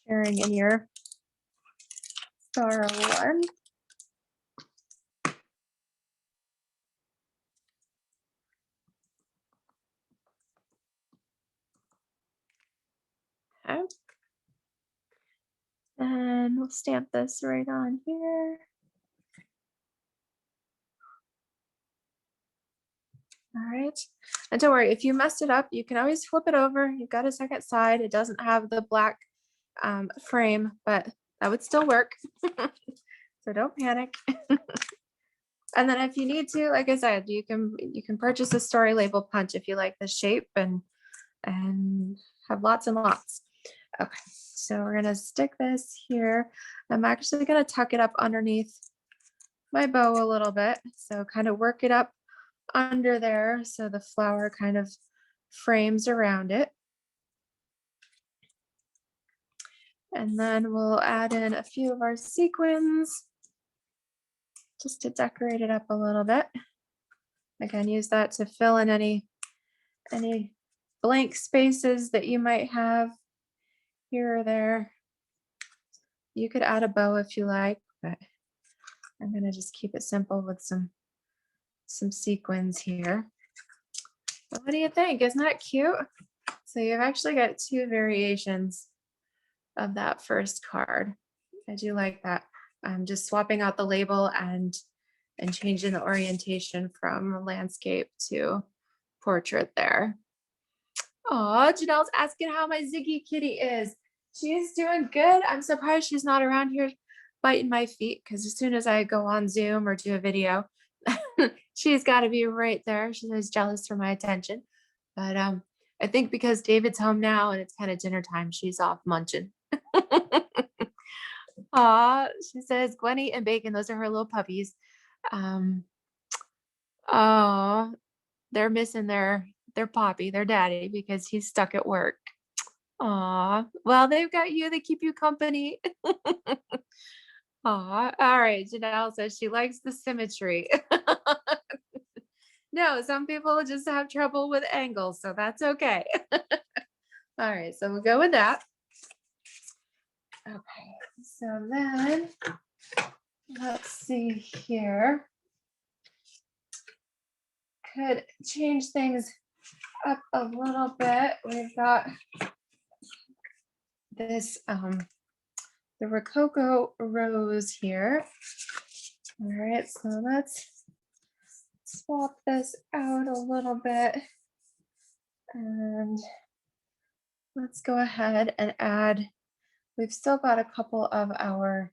sharing in your star one. Okay. And we'll stamp this right on here. All right. And don't worry, if you messed it up, you can always flip it over. You've got a second side. It doesn't have the black frame, but that would still work. So don't panic. And then if you need to, like I said, you can purchase a story label punch if you like the shape and have lots and lots. Okay, so we're gonna stick this here. I'm actually gonna tuck it up underneath my bow a little bit. So kind of work it up under there so the flower kind of frames around it. And then we'll add in a few of our sequins just to decorate it up a little bit. Again, use that to fill in any blank spaces that you might have here or there. You could add a bow if you like, but I'm gonna just keep it simple with some sequins here. But what do you think? Isn't that cute? So you've actually got two variations of that first card. I do like that. I'm just swapping out the label and changing the orientation from landscape to portrait there. Oh, Janelle's asking how my Ziggy kitty is. She's doing good. I'm surprised she's not around here biting my feet, because as soon as I go on Zoom or do a video, she's got to be right there. She's jealous for my attention. But I think because David's home now and it's kind of dinner time, she's off munching. Aw, she says Gwenny and Bacon, those are her little puppies. Oh, they're missing their poppy, their daddy, because he's stuck at work. Aw, well, they've got you, they keep you company. Aw, all right, Janelle says she likes the symmetry. No, some people just have trouble with angles, so that's okay. All right, so we'll go with that. Okay, so then let's see here. Could change things up a little bit. We've got this, the Rococo Rose here. All right, so let's swap this out a little bit. And let's go ahead and add, we've still got a couple of our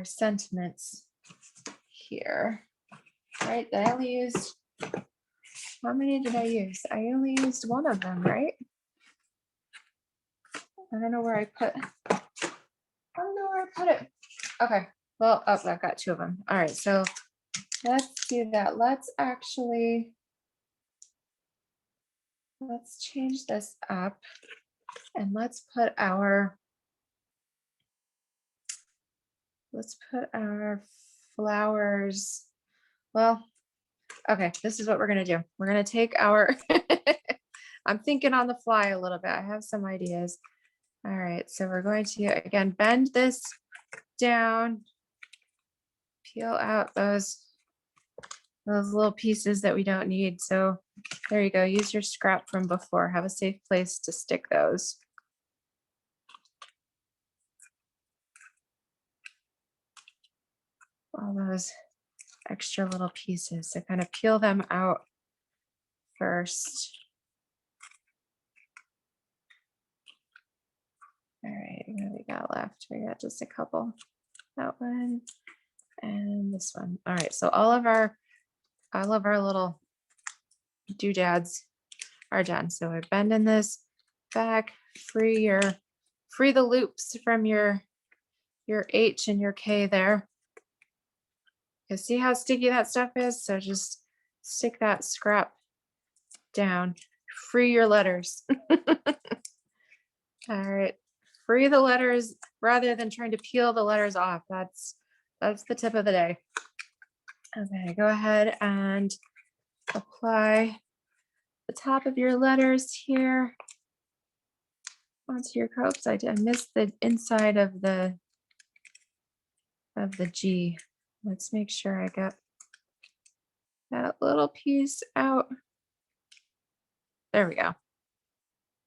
sentiments here. Right, I only used, how many did I use? I only used one of them, right? I don't know where I put it. Okay, well, oh, I've got two of them. All right, so let's do that. Let's change this up and let's put our flowers. Well, okay, this is what we're gonna do. We're gonna take our, I'm thinking on the fly a little bit. I have some ideas. All right, so we're going to, again, bend this down, peel out those little pieces that we don't need. So there you go. Use your scrap from before. Have a safe place to stick those. All those extra little pieces. So kind of peel them out first. All right, what do we got left? We got just a couple. That one and this one. All right, so all of our little doodads are done. So we're bending this back, free the loops from your H and your K there. You see how sticky that stuff is? So just stick that scrap down, free your letters. All right, free the letters rather than trying to peel the letters off. That's the tip of the day. Okay, go ahead and apply the top of your letters here onto your cups. I missed the inside of the G. Let's make sure I got that little piece out. There we go.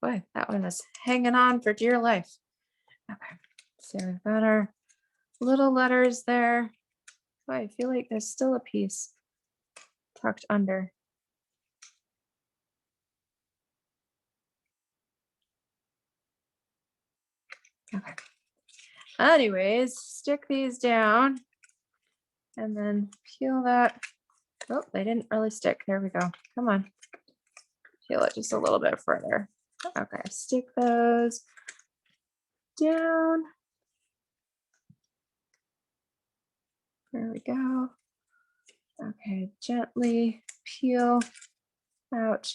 Boy, that one is hanging on for dear life. Okay, so we've got our little letters there. Boy, I feel like there's still a piece tucked under. Okay. Anyways, stick these down and then peel that. Oh, they didn't really stick. There we go. Come on. Peel it just a little bit further. Okay, stick those down. There we go. Okay, gently peel out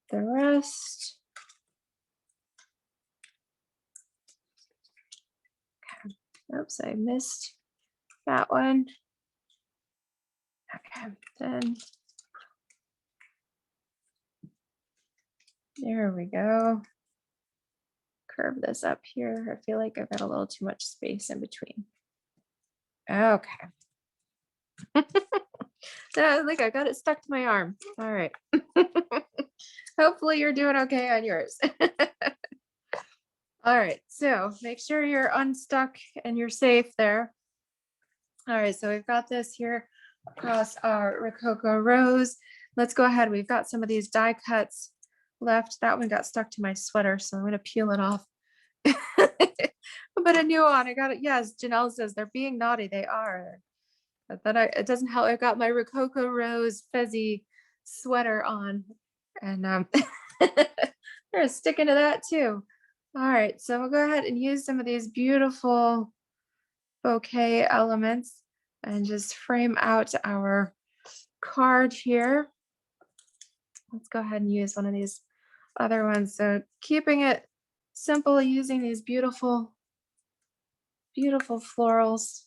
the rest. Okay. Oops, I missed that one. Okay, then there we go. curve this up here. I feel like I've got a little too much space in between. Okay. I think I got it stuck to my arm. All right. Hopefully you're doing okay on yours. All right, so make sure you're unstuck and you're safe there. All right, so we've got this here across our Rococo Rose. Let's go ahead. We've got some of these die cuts left. That one got stuck to my sweater, so I'm going to peel it off. But a new one. I got it. Yes, Janelle says they're being naughty. They are. But then it doesn't help. I've got my Rococo Rose fezzy sweater on, and they're sticking to that too. All right, so we'll go ahead and use some of these beautiful bouquet elements and just frame out our card here. Let's go ahead and use one of these other ones. So keeping it simple, using these beautiful, beautiful florals.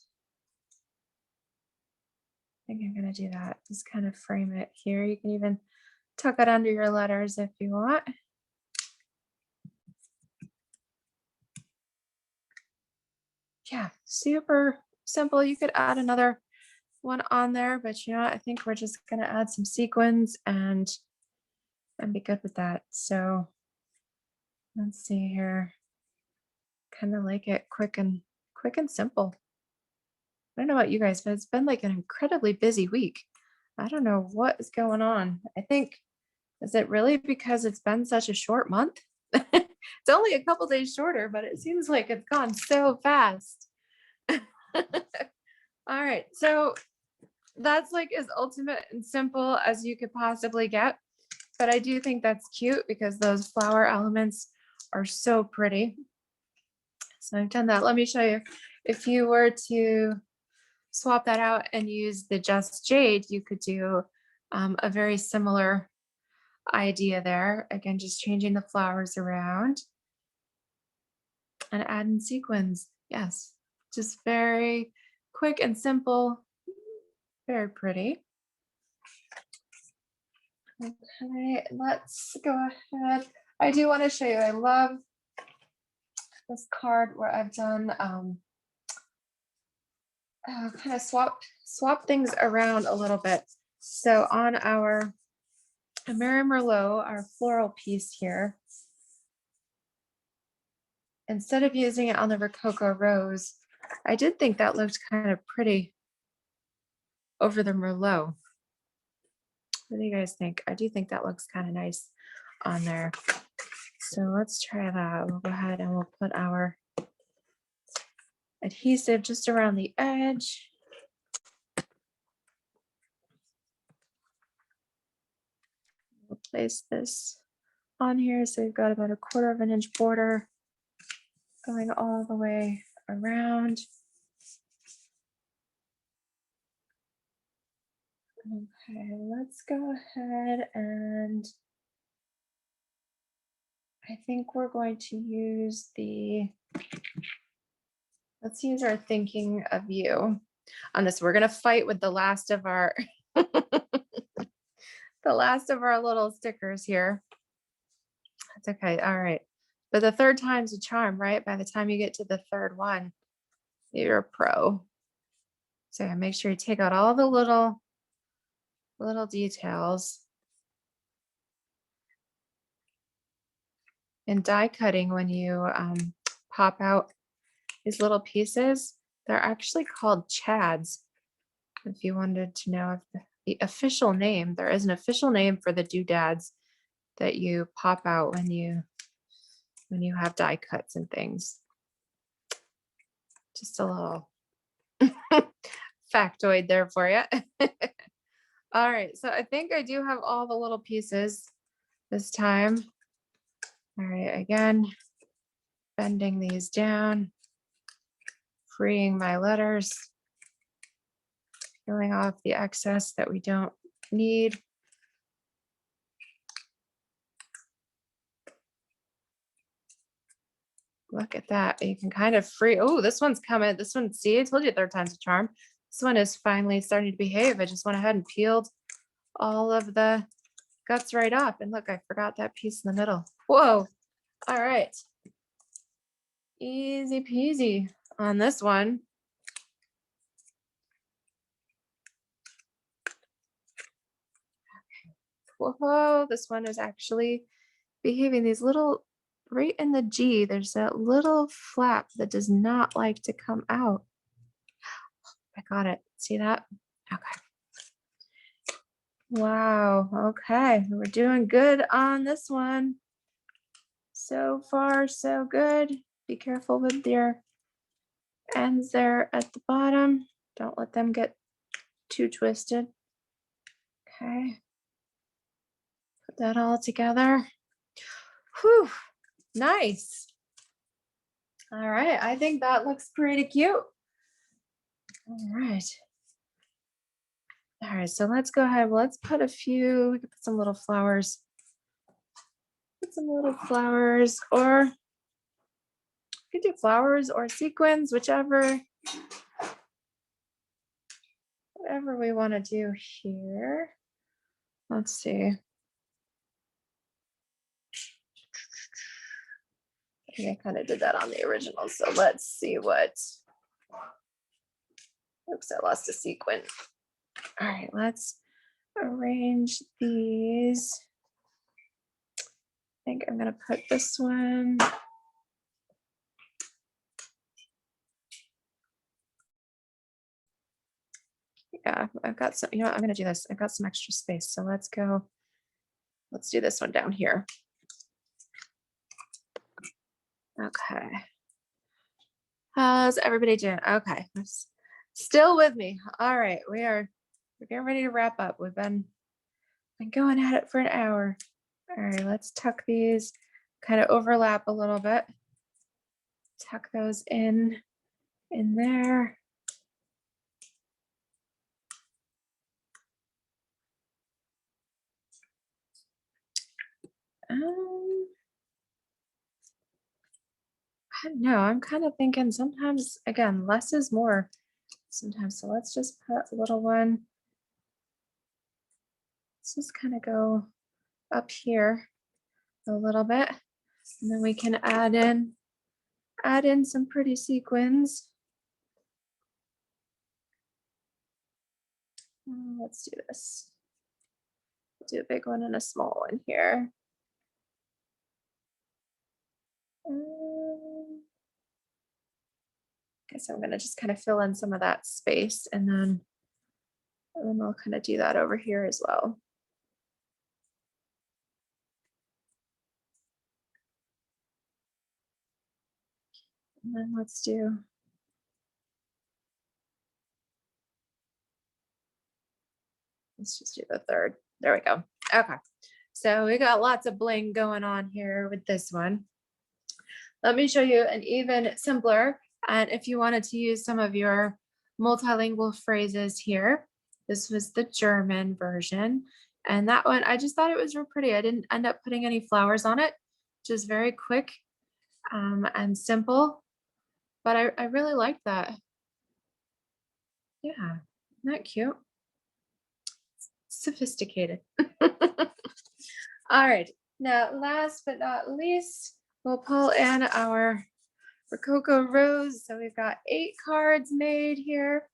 I think I'm gonna do that. Just kind of frame it here. You can even tuck it under your letters if you want. Yeah, super simple. You could add another one on there, but you know what? I think we're just gonna add some sequins and be good with that. So let's see here. Kind of like it quick and simple. I don't know about you guys, but it's been like an incredibly busy week. I don't know what is going on. I think, is it really because it's been such a short month? It's only a couple days shorter, but it seems like it's gone so fast. All right, so that's like as ultimate and simple as you could possibly get. But I do think that's cute because those flower elements are so pretty. So I've done that. Let me show you. If you were to swap that out and use the Just Jade, you could do a very similar idea there. Again, just changing the flowers around and adding sequins. Yes, just very quick and simple, very pretty. Okay, let's go ahead. I do want to show you, I love this card where I've done kind of swap things around a little bit. So on our Merlot, our floral piece here, instead of using it on the Rococo Rose, I did think that looked kind of pretty over the Merlot. What do you guys think? I do think that looks kind of nice on there. So let's try that. We'll go ahead and we'll put our adhesive just around the edge. We'll place this on here. So we've got about 1/4 of an inch border going all the way around. Okay, let's go ahead and I think we're going to use let's use our thinking of you on this. We're going to fight with the last of our the last of our little stickers here. That's okay. All right. But the third time's a charm, right? By the time you get to the third one, you're a pro. So make sure you take out all the little details. In die cutting, when you pop out these little pieces, they're actually called chads. If you wanted to know if the official name, there is an official name for the doodads that you pop out when you have die cuts and things. Just a little factoid there for you. All right, so I think I do have all the little pieces this time. All right, again, bending these down, freeing my letters, peeling off the excess that we don't need. Look at that. You can kind of free. Oh, this one's coming. This one, see, I told you third time's a charm. This one is finally starting to behave. I just went ahead and peeled all of the guts right off. And look, I forgot that piece in the middle. Whoa. All right. Easy peasy on this one. Whoa, this one is actually behaving. These little, right in the G, there's that little flap that does not like to come out. I got it. See that? Okay. Wow. Okay. We're doing good on this one. So far, so good. Be careful with your ends there at the bottom. Don't let them get too twisted. Okay. Put that all together. Whew. Nice. All right. I think that looks pretty cute. All right. All right. So let's go ahead. Let's put a few, we can put some little flowers. Put some little flowers, or you can do flowers or sequins, whatever we want to do here. Let's see. I think I kind of did that on the original. So let's see what, oops, I lost a sequin. All right, let's arrange these. I think I'm gonna put this one. Yeah, I've got some, you know what, I'm gonna do this. I've got some extra space. So let's go, let's do this one down here. Okay. How's everybody doing? Okay. Still with me. All right. We're getting ready to wrap up. We've been going at it for an hour. All right. Let's tuck these, kind of overlap a little bit. Tuck those in there. I don't know. I'm kind of thinking sometimes, again, less is more sometimes. So let's just put a little one. Let's just kind of go up here a little bit. And then we can add in some pretty sequins. Let's do this. We'll do a big one and a small one here. Okay, so I'm going to just kind of fill in some of that space, and then I'll kind of do that over here as well. And then let's just do the third. There we go. Okay. So we got lots of bling going on here with this one. Let me show you an even simpler. And if you wanted to use some of your multilingual phrases here, this was the German version. And that one, I just thought it was real pretty. I didn't end up putting any flowers on it, just very quick and simple. But I really liked that. Yeah, isn't that cute? Sophisticated. All right, now last but not least, we'll pull in our Rococo Rose. So we've got 8 cards made here.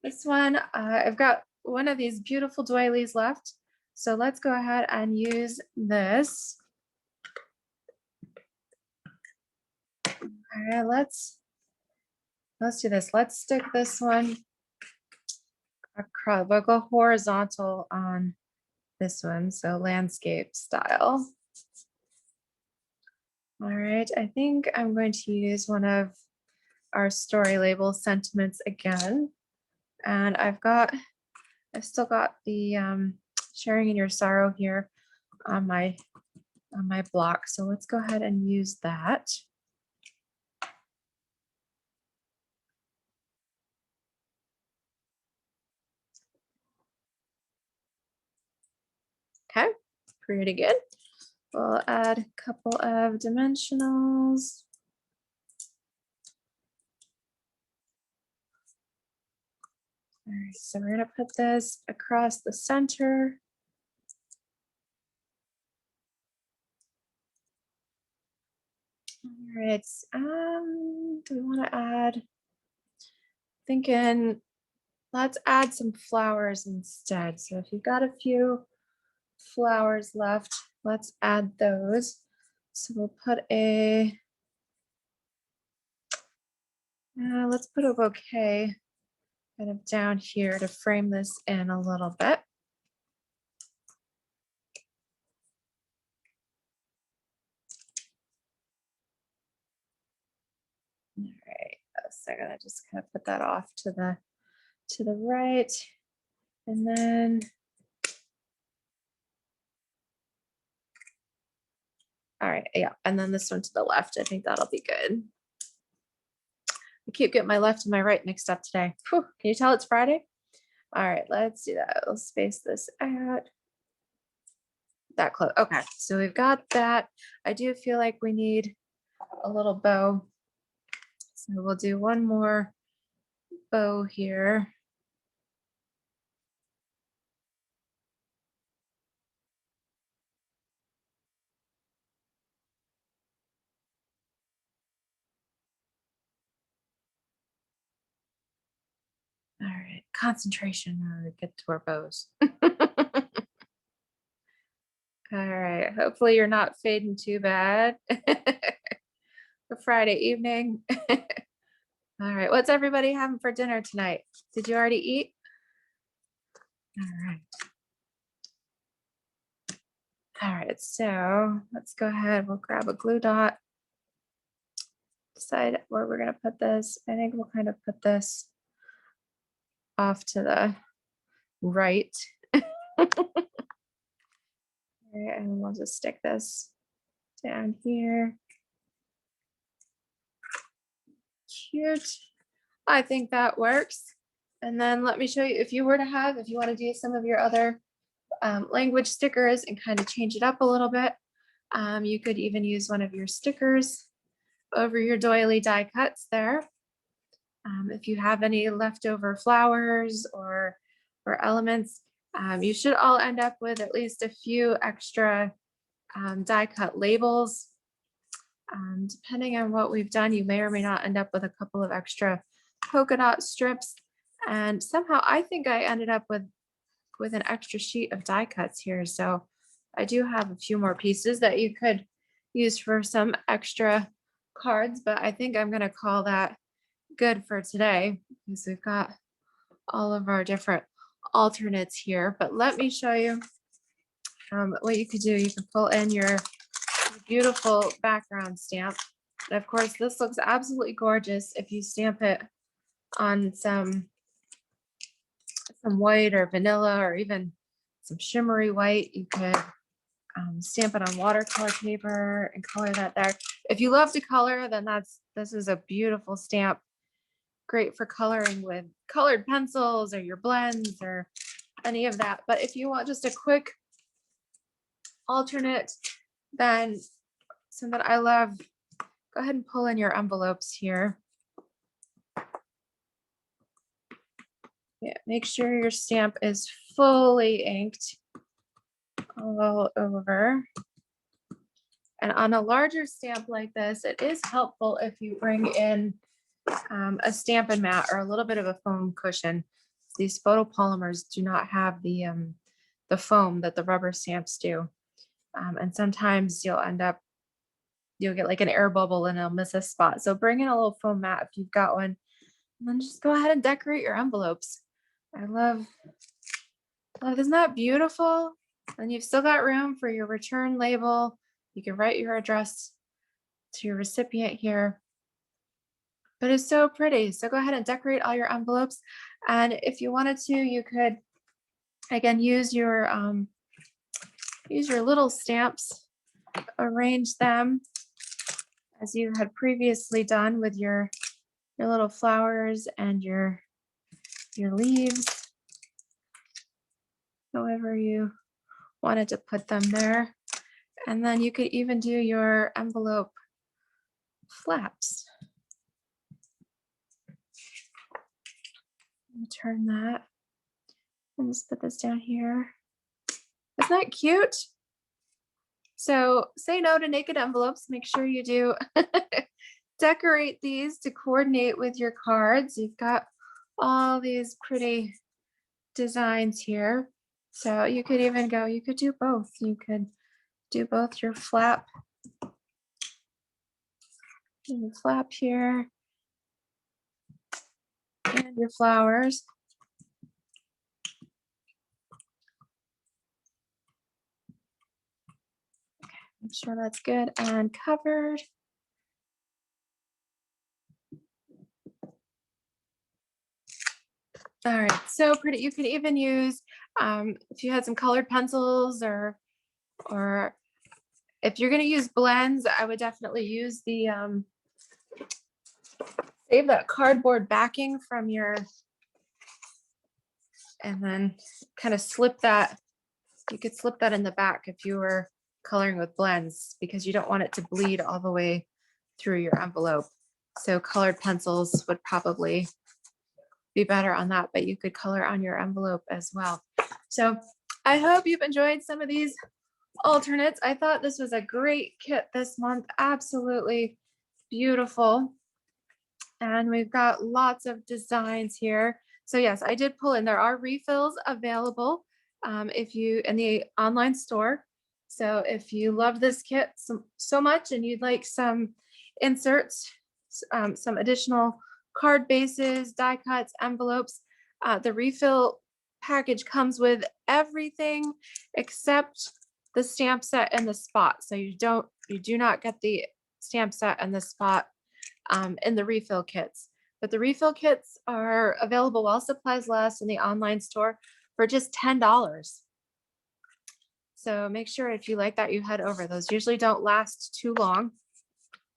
This one, I've got one of these beautiful doilies left. So let's go ahead and use this. All right, let's do this. Let's stick this one across. We'll go horizontal on this one, so landscape style. All right, I think I'm going to use one of our story label sentiments again. And I've still got the sharing in your sorrow here on my block. So let's go ahead and use that. Okay, pretty good. We'll add a couple of dimensionals. All right, so we're gonna put this across the center. All right. Do we want to add? Thinking, let's add some flowers instead. So if you've got a few flowers left, let's add those. So we'll put let's put a bouquet kind of down here to frame this in a little bit. All right, so I'm gonna just kind of put that off to the right, and then all right, yeah, and then this one to the left. I think that'll be good. I keep getting my left and my right mixed up today. Whew, can you tell it's Friday? All right, let's do that. We'll space this out. That close. Okay, so we've got that. I do feel like we need a little bow. So we'll do one more bow here. All right, concentration when we get to our bows. All right, hopefully you're not fading too bad. For Friday evening. All right, what's everybody having for dinner tonight? Did you already eat? All right. All right, so let's go ahead. We'll grab a glue dot. Decide where we're gonna put this. I think we'll kind of put this off to the right. Right, and we'll just stick this down here. Cute. I think that works. And then let me show you, if you want to do some of your other language stickers and kind of change it up a little bit, you could even use one of your stickers over your doily die cuts there. If you have any leftover flowers or elements, you should all end up with at least a few extra die cut labels. Depending on what we've done, you may or may not end up with a couple of extra polka dot strips. And somehow I think I ended up with an extra sheet of die cuts here. So I do have a few more pieces that you could use for some extra cards, but I think I'm gonna call that good for today because we've got all of our different alternates here. But let me show you what you could do. You can pull in your beautiful background stamp. And of course, this looks absolutely gorgeous if you stamp it on some white or vanilla or even some shimmery white. You could stamp it on watercolor paper and color that there. If you love to color, then this is a beautiful stamp. Great for coloring with colored pencils or your blends or any of that. But if you want just a quick alternate, then something I love, go ahead and pull in your envelopes here. Yeah, make sure your stamp is fully inked all over. And on a larger stamp like this, it is helpful if you bring in a Stampin' mat or a little bit of a foam cushion. These photopolymers do not have the foam that the rubber stamps do. And sometimes you'll get like an air bubble and it'll miss a spot. So bring in a little foam mat if you've got one, and then just go ahead and decorate your envelopes. I love, isn't that beautiful? And you've still got room for your return label. You can write your address to your recipient here. But it's so pretty. So go ahead and decorate all your envelopes. And if you wanted to, you could, again, use your little stamps, arrange them as you had previously done with your little flowers and your leaves, however you wanted to put them there. And then you could even do your envelope flaps. Let me turn that and just put this down here. Isn't that cute? So say no to naked envelopes. Make sure you do decorate these to coordinate with your cards. You've got all these pretty designs here. So you could even go, you could do both. You could do both your flap here and your flowers. Okay, make sure that's good and covered. All right, so pretty. You could even use, if you had some colored pencils or if you're going to use blends, I would definitely use the, save that cardboard backing from your, and then kind of slip that. You could slip that in the back if you were coloring with blends, because you don't want it to bleed all the way through your envelope. So colored pencils would probably be better on that, but you could color on your envelope as well. So I hope you've enjoyed some of these alternates. I thought this was a great kit this month. Absolutely beautiful. And we've got lots of designs here. So yes, I did pull in, there are refills available if you in the online store. So if you love this kit so much and you'd like some inserts, some additional card bases, die cuts, envelopes, the refill package comes with everything except the stamp set and the spot. So you do not get the stamp set and the spot in the refill kits. But the refill kits are available while supplies last in the online store for just $10. So make sure if you like that, you head over. Those usually don't last too long,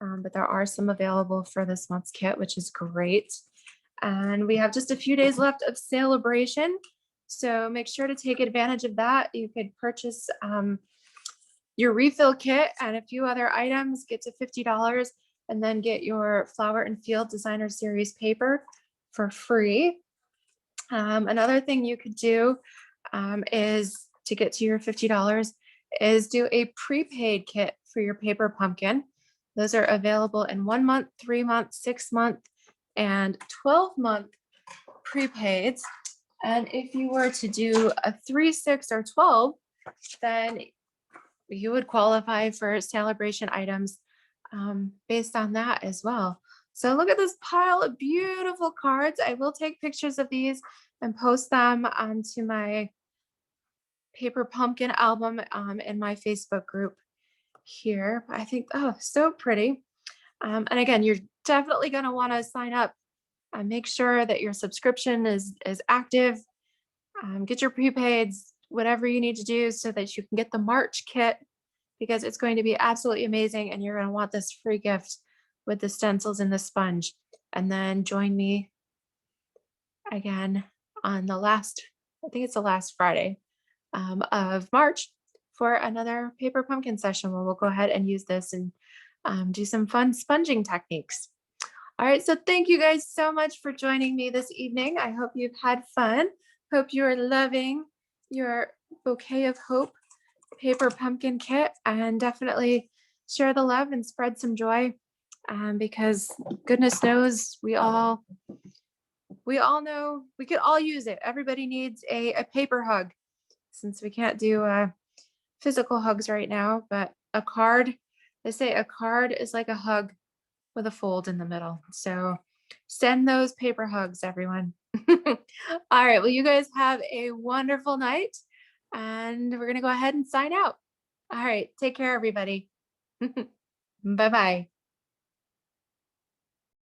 but there are some available for this month's kit, which is great. And we have just a few days left of celebration. So make sure to take advantage of that. You could purchase your refill kit and a few other items, get to $50, and then get your Flower and Field Designer Series paper for free. Another thing you could do is to get to your $50 is do a prepaid kit for your paper pumpkin. Those are available in 1 month, 3 month, 6 month, and 12-month prepaids. And if you were to do a 3, 6, or 12, then you would qualify for celebration items based on that as well. So look at this pile of beautiful cards. I will take pictures of these and post them onto my paper pumpkin album in my Facebook group here. I think, oh, so pretty. And again, you're definitely going to want to sign up. Make sure that your subscription is active. Get your prepaids, whatever you need to do so that you can get the March kit, because it's going to be absolutely amazing. And you're going to want this free gift with the stencils and the sponge. And then join me again on the last, I think it's the last Friday of March for another paper pumpkin session where we'll go ahead and use this and do some fun sponging techniques. All right, so thank you guys so much for joining me this evening. I hope you've had fun. Hope you're loving your Bouquet of Hope paper pumpkin kit, and definitely share the love and spread some joy, because goodness knows we all know we could all use it. Everybody needs a paper hug, since we can't do physical hugs right now, but a card, they say a card is like a hug with a fold in the middle. So send those paper hugs, everyone. All right, well, you guys have a wonderful night, and we're going to go ahead and sign out. All right, take care, everybody. Bye-bye.